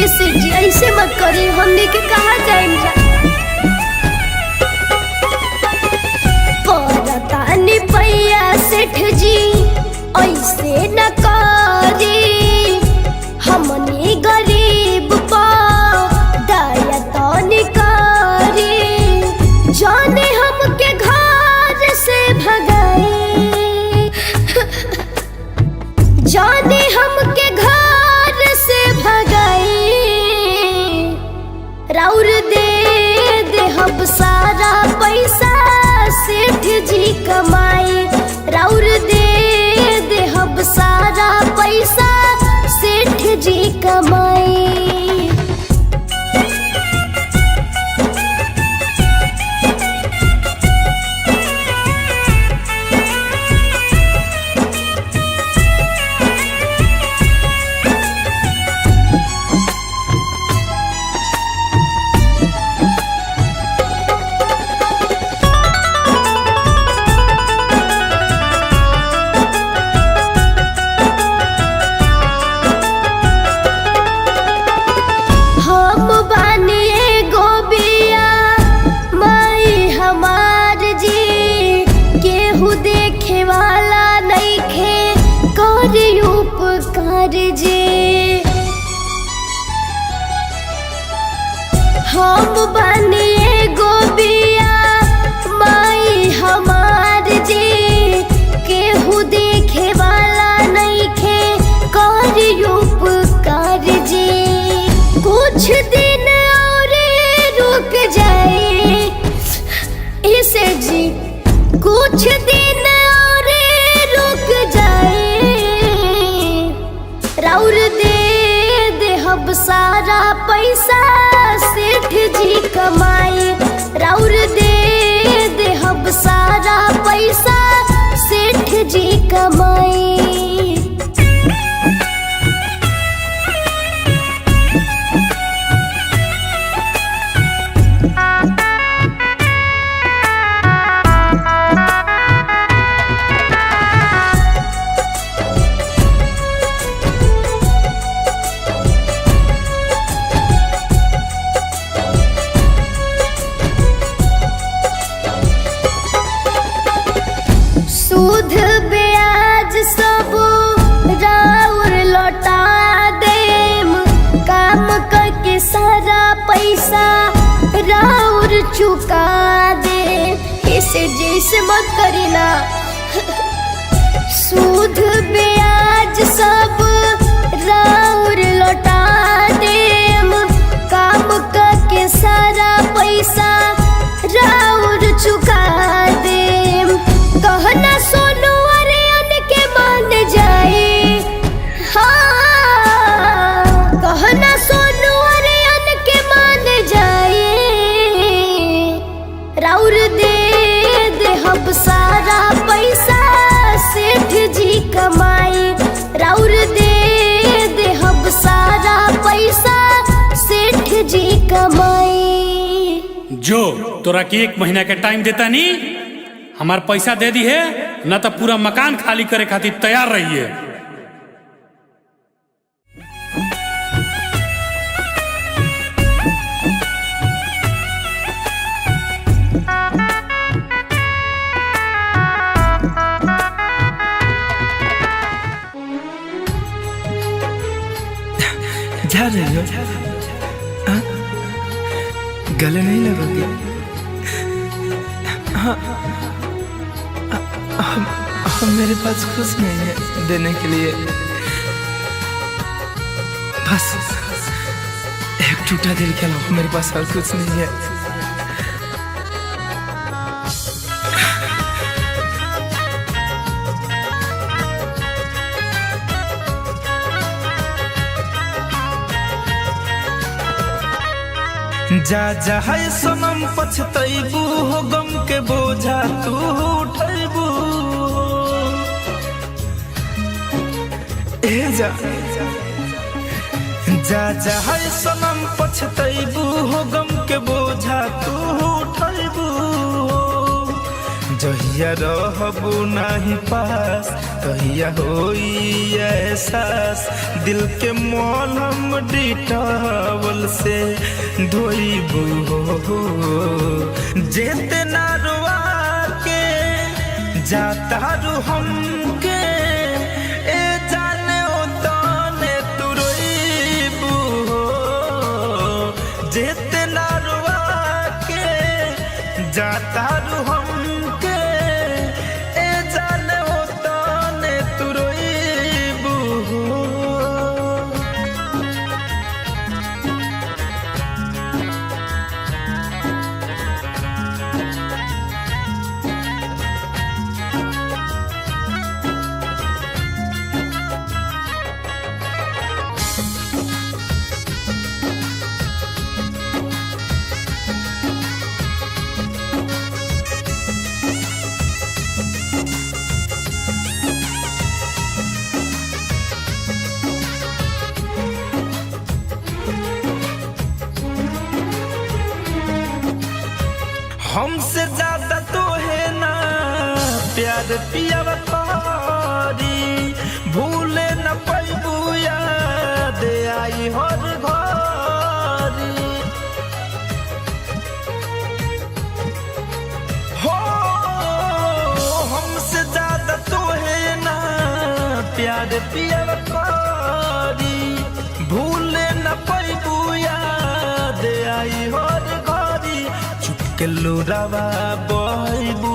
सेठ जी ऐसे मत करी, हमनी के कहा जाएंगे। परतानी पैया सेठ जी ऐसे न करी, हमनी गरीब पा दया तो निकारी। जाने हमके घर से भगाई, जाने हमके घर से भगाई। राउर दे दे हम सारा पैसा सेठ जी कमाई। राउर दे दे हम सारा पैसा सेठ जी कमाई। हम बनिए गोबिया माई हमार जी, केहू देखे वाला नहीं खे करी उपकार जी। कुछ दिन और रुक जाए इसे जी, कुछ दिन और रुक जाए। राउर दे दे हम सारा पैसा सेठ जी कमाई। राउर दे दे हम सारा पैसा सेठ जी कमाई। सूद ब्याज सब राउर लौटा देम, काम करके सारा पैसा राउर चुका दे। इसे जैसे मत करीना, सूद ब्याज सब राउर लौटा देम, काम करके सारा पैसा राउर चुका देम। कहना सोनू अरियन के मान जाए, हाँ कहना सोनू अरियन के मान जाए। राउर दे दे हम सारा पैसा सेठ जी कमाई। राउर दे दे हम सारा पैसा सेठ जी कमाई। जो तोरा के 1 महीना के टाइम देता नहीं, हमार पैसा दे दी है ना तो पूरा मकान खाली करे खातिर तैयार रहिए। जा रही हो? हाँ? गले नहीं लगोगी? हाँ, हम मेरे पास कुछ नहीं है देने के लिए, बस एक टूटा दिल के अलावा मेरे पास और कुछ नहीं है। जा जा है सनम पछतैबू हो, गम के बोझा तू उठैबू। ए जा जा जा है सनम पछतैबू हो, गम के बोझा तू उठैबू। जहिया रहबू नाही पास तहिया होई एहसास, दिल के मौलम डिटावल से धोइबू हो। जेते ना रुआ के जाता रू हमके, ए जाने ओ ताने तू रोइबू हो। जेते ना रुआ के जाता रू हमके, हमसे ज्यादा तो है ना प्यार पिया पारी, भूले न पैबू याद आई हर घरी। हो हमसे ज्यादा तो है ना प्यार पिया पारी, भूले न पैबू याद आई हर घरी। के लोरावा बहबू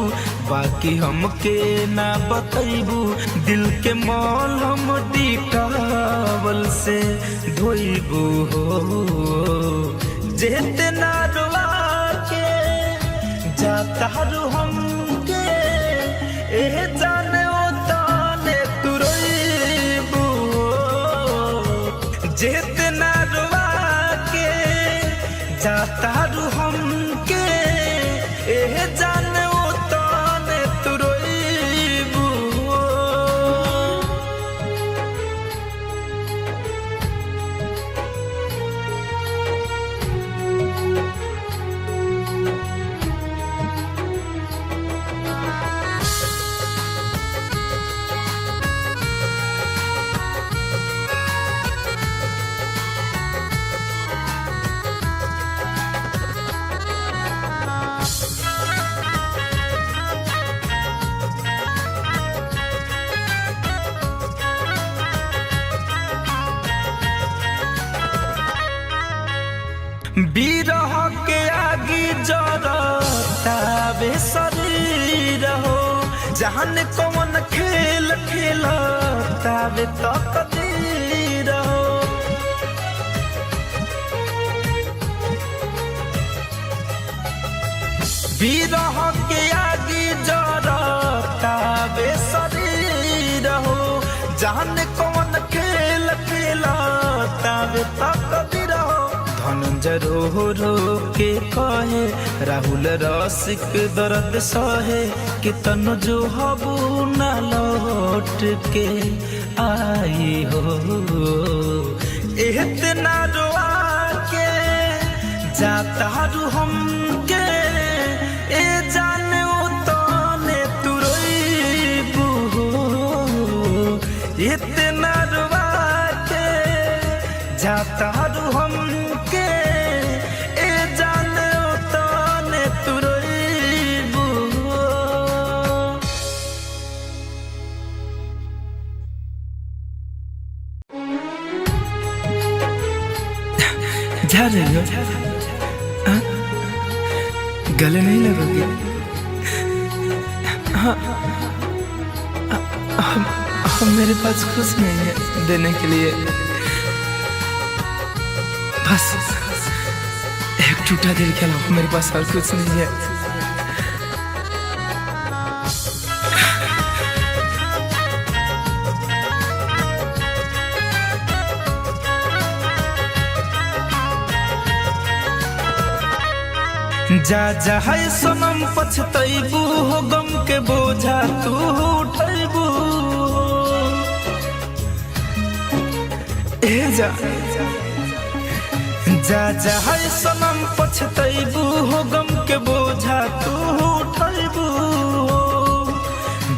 बाकी हमके ना बतैबू, दिल के मौल हम डिटावल से धोइबू हो। जेते ना रुआ के जाता रू हमके, एह जाने ओ ताने तू रोइबू हो। जेते ना रुआ के जाता रू हमके, एह जाने ओ ताने तू रोइबू हो। बिरह के आगी जरतावे शरीर हो, जहान कौन खेल खेलतावे तकदीर हो। बिरह के आगी जरतावे शरीर हो, जहान कौन खेल खेलतावे तकदीर हो। धनंजय रो रो के कहे राहुल रसिक दर्द सहे, कि तन जो हबू ना लौट के आई हो। इतना रोआ के जाता रू हमके, ए जाने ओ ताने तू रोइबू हो। इतना रोआ के जाता रू हमके, ए जाने ओ ताने तू रोइबू हो। जा रही हो? हाँ? गले नहीं लगोगे? हाँ, हम मेरे पास कुछ नहीं है देने के लिए, बस एक टूटा दिल के अलावा मेरे पास और कुछ नहीं है। जा जा है सनम पछतैबू हो, गम के बोझा तू उठैबू। ए जा जा जा है सनम पछतैबू हो, गम के बोझा तू उठैबू।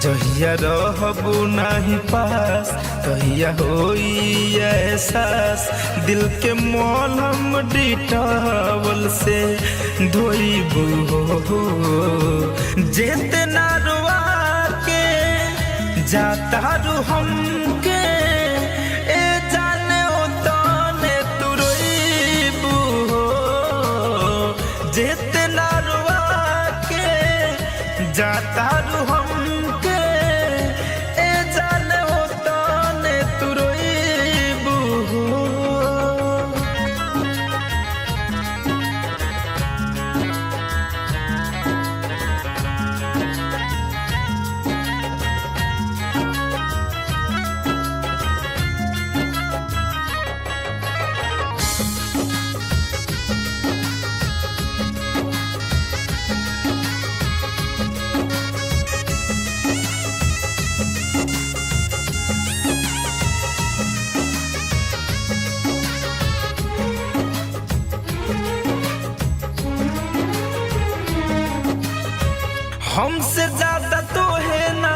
जहिया रहबू नहीं पास तहिया होई एहसास, दिल के मलहम डिटॉवल से धोइबू हो। जेते ना रुआ के जाता रू हमके, ए जाने ओ ताने तू रोइबू हो। जेते ना रुआ के जाता रू हमके, ए जाने ओ ताने तू रोइबू हो। हमसे ज्यादा तो है ना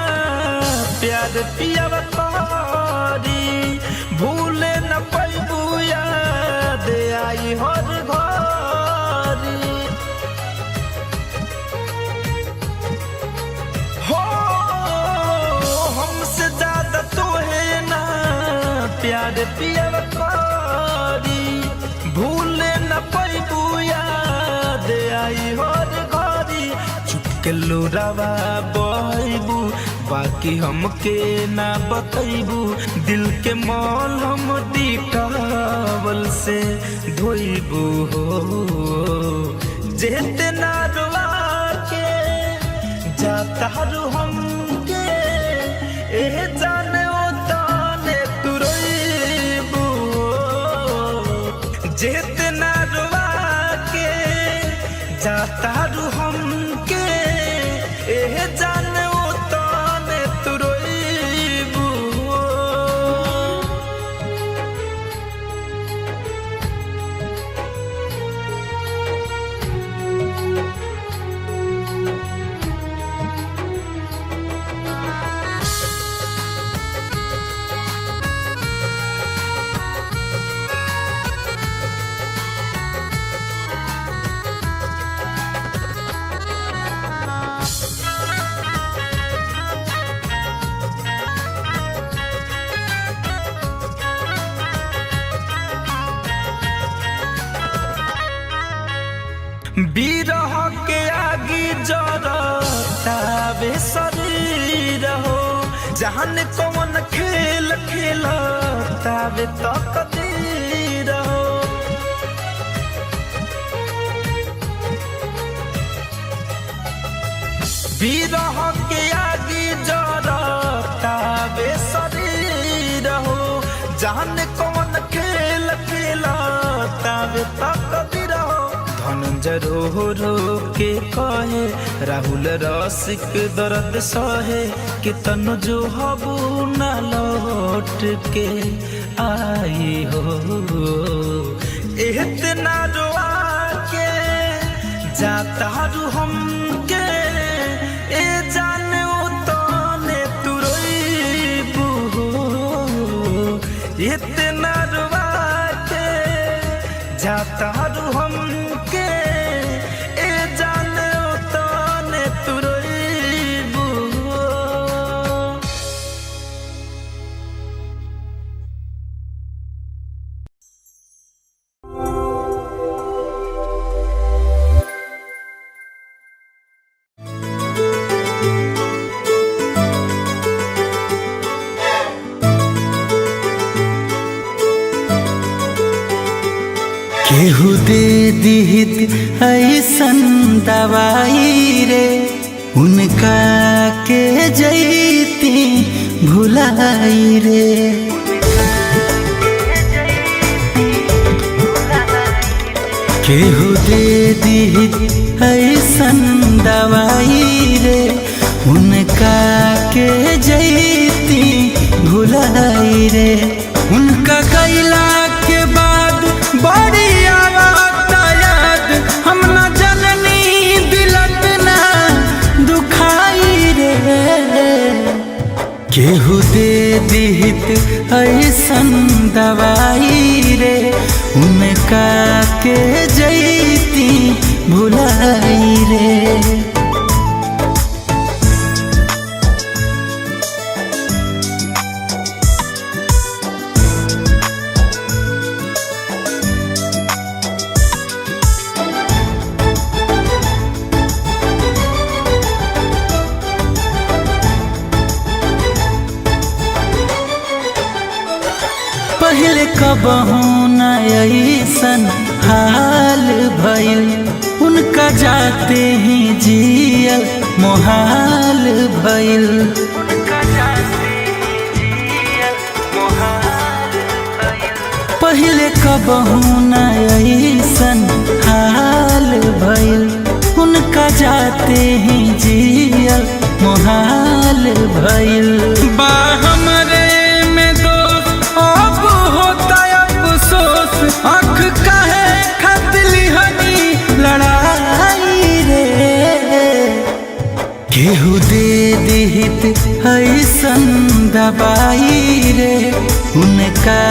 प्यार पियावा तारी, भूले न पैबू याद आई हर घरी। हो हमसे ज्यादा तो है ना प्यार पियावा तारी, भूले न पैबू याद आई हर घरी। के लोरावा बहबू बाकी हमके ना बतैबू, दिल के मौल हम डिटॉवल से धोइबू हो। जेते ना रुआ के जाता रू हमके, ए जाने ओ ताने तू रोइबू हो। जेते ना रुआ के जाता रू हमके, ए जाने ओ ताने तू रोइबू हो। बिरह के आगी जरतावे शरीर हो, जहन कौन खेल खेलतावे तकदीर हो। बिरह के आगी जरतावे शरीर हो, जहन कौन खेल खेलतावे तकदीर हो। धनंजय रो रो के कहे राहुल रसिक दर्द सहे, कि तनु जो हबू ना लौट के आई हो। इतना रोआ के जाता रू हमके, ए जाने ओ ताने तू रोइबू हो। इतना रोआ के जाता रू हमके, ए जाने ओ ताने तू रोइबू हो। केहू दे दिहित ऐसन दवाई रे उनका के जैती भुलाई रे। केहू दे दिहित ऐसन दवाई रे उनका के जैती भुलाई रे। उनका गैला के बाद बड़ी आवत याद हम न जननी दिलत ना दुखाई रे। केहू दे दिहित ऐसन दवाई रे उनका के जैती भुलाई रे। पहले कबहू न ऐसन हाल भइल उनका जाते ही जियल मोहाल भइल। पहले कबहू न ऐसन हाल भइल उनका जाते ही जियल मोहाल भइल। बा हमरे में दोस्त अब होता अफसोस आँख काहे खतली हनी लड़ाई रे। केहू दे दिहित ऐसन दवाई रे उनका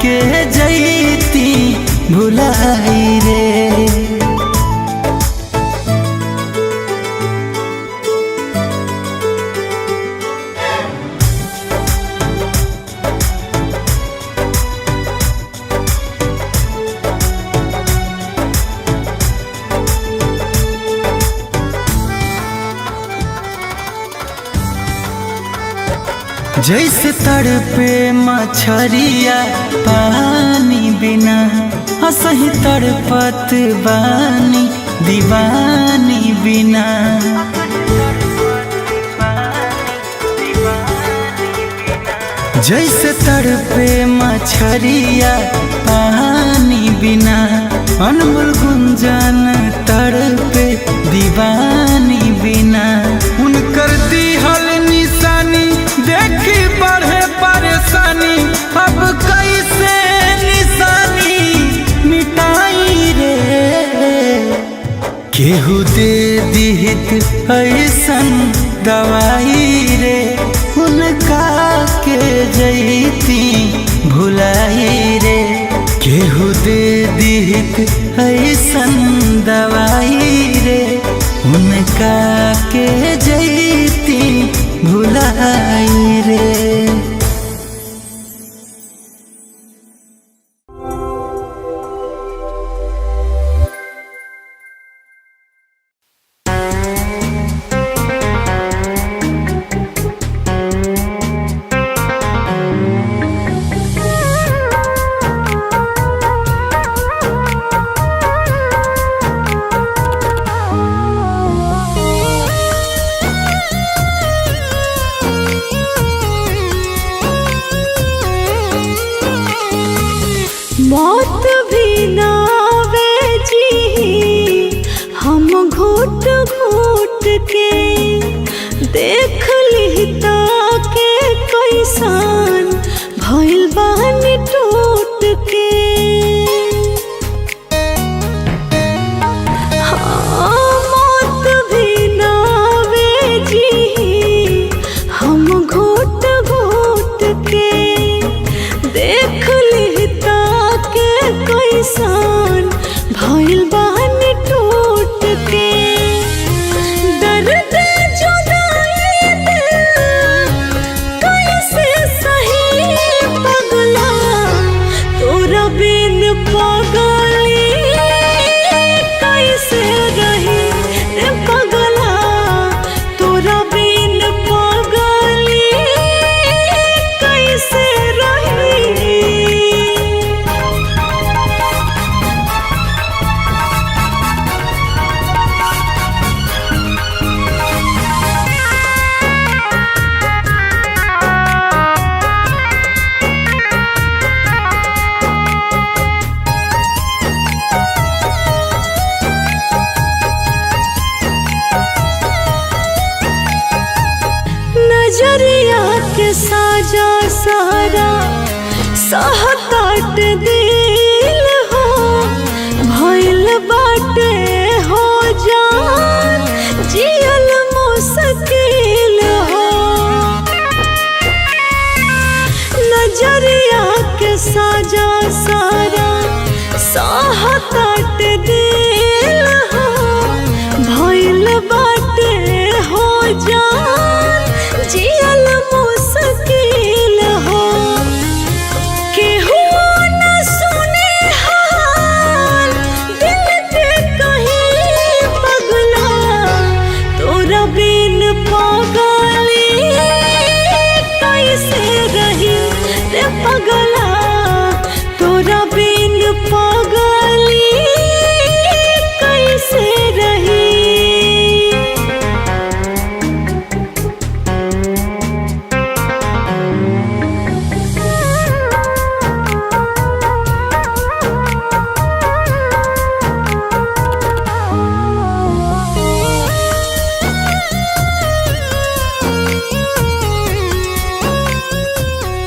के जैती भुलाई रे। जैसे तड़पे मछरिया पानी बिना असही तड़पत बानी दीवानी बिना। जैसे तड़पे मछरिया पानी बिना अनमोल गुंजन तड़पे दीवानी बिना। उनकर दिहल निशानी देखी बढ़े परेशानी अब कैसे निशानी मिटाई रे। केहू दे दिहित ऐसन दवाई रे उनका के जैती भुलाई रे। केहू दे दिहित ऐसन दवाई रे उनका के जैती भुलाई रे। मौत भी ना आवे जी हम घुट घुट के देख लिहता के कैसान भइल बानी टूट के। हाँ, मौत भी ना आवे जी हम घुट घुट के देख लिहता के सहताट दिल हो भइल बाटे हो जान जियल मुश्किल हो नजरिया के साजा सारा सहताट दिल हो भइल बाटे हो जान जियल मुश्किल हो केहू न सुने हाल दिल के कहीं पगला तोरा बिन पागली कैसे रही रे पगला तोरा बिन पागली कैसे रही।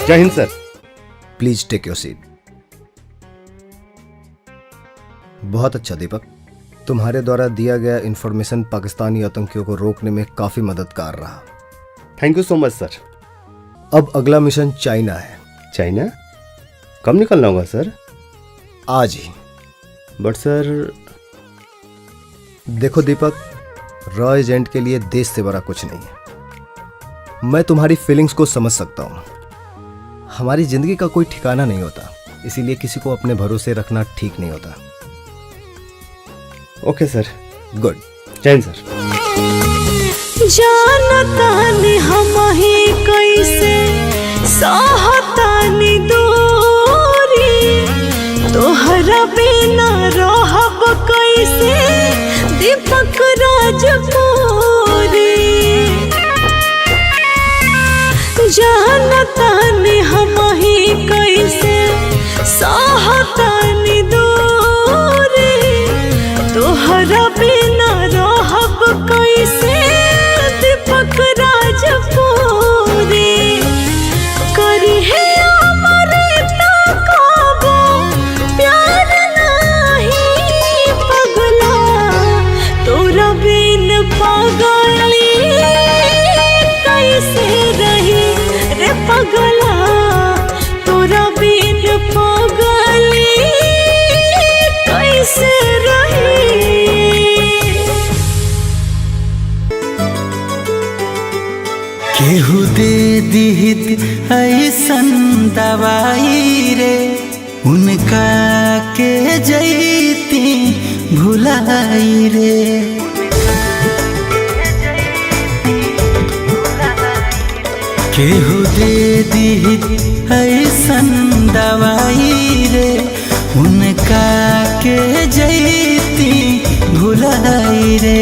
जय Hind sir. Please take your seat. बहुत अच्छा दीपक, तुम्हारे द्वारा दिया गया इंफॉर्मेशन पाकिस्तानी आतंकियों को रोकने में काफी मददगार रहा। थैंक यू सो मच सर। अब अगला मिशन चाइना है। चाइना? कब निकलना होगा सर? आज ही। बट सर देखो दीपक, रॉ एजेंट के लिए देश से बड़ा कुछ नहीं है। मैं तुम्हारी फीलिंग्स को समझ सकता हूँ। हमारी जिंदगी का कोई ठिकाना नहीं होता, इसीलिए किसी को अपने भरोसे रखना ठीक नहीं होता। ओके सर। गुड। जय हिंद सर। जानतानी हम ही कैसे सहतानी दूरी तोहरा बिना रहब कैसे दीपक राजपुरी जानतानी हम ही कैसे सहतानी दूरी तोहरा बिना रहब कैसे दीपक राजपुरी करी है अमृता काबो प्यार नहीं पगला तोरा बिन पागली कैसे रही रे पगला तोरा बिन पागली कैसे रही। केहू दे दिहित ऐसन दवाई रे उनका के जैती भुलाई रे। केहू दे दिहित ऐसन दवाई रे उनका के जैती भुलाई रे।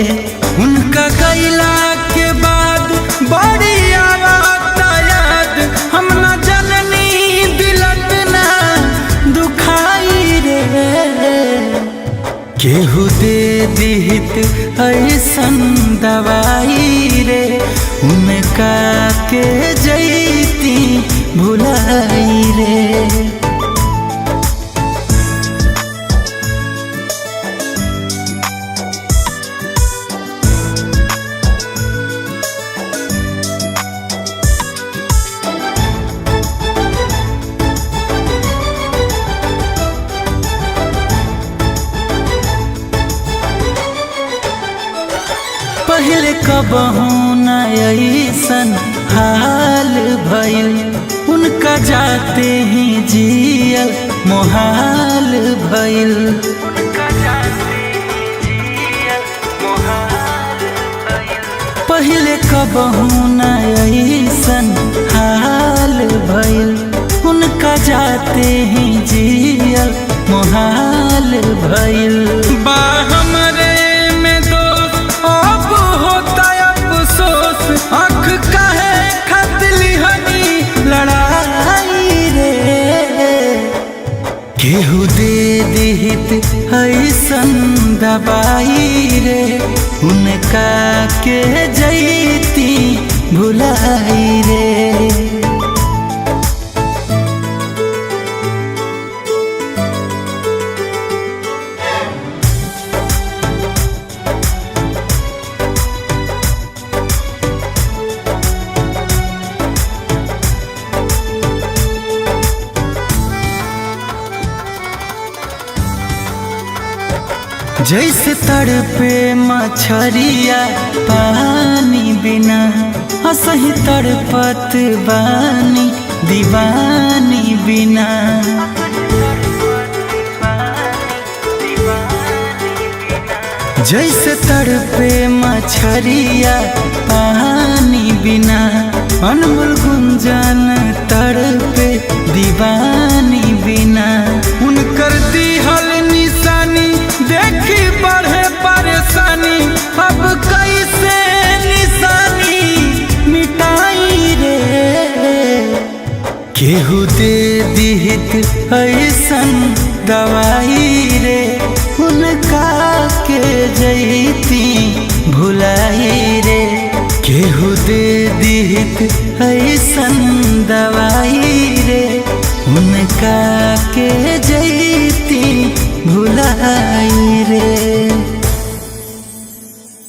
उनका गैला के बाद बड़ी आवत याद हम न जननी दिलत ना दुखाई रे। केहू दे दिहित ऐसन दवाई रे उनका के जैती भुलाई रे। पहले कबहू न ऐसन हाल भइल उनका जाते ही जियल मोहाल भइल। पहले कबहू न ऐसन हाल भइल उनका जाते ही जियल मोहाल भइल। बा हमरे में दोस्त अब होता अफसोस आँख काहे खतली हनी लड़ाई रे। केहू दे दिहित ऐसन दवाई रे उनका के जैती भुलाई रे। जैसे तड़पे मछरिया पानी बिना असही तड़पत बानी दीवानी बिना। जैसे तड़पे मछरिया पानी बिना अनमोल गुंजन तड़पे दीवानी बिना। उनकर दिहल निशानी देखी बढ़े परेशानी अब कैसे निशानी मिटाई रे। केहू दे दिहित ऐसन दवाई रे उनका के जैती भुलाई रे। केहू दे दिहित ऐसन दवाई रे उनका के जैती भुलाई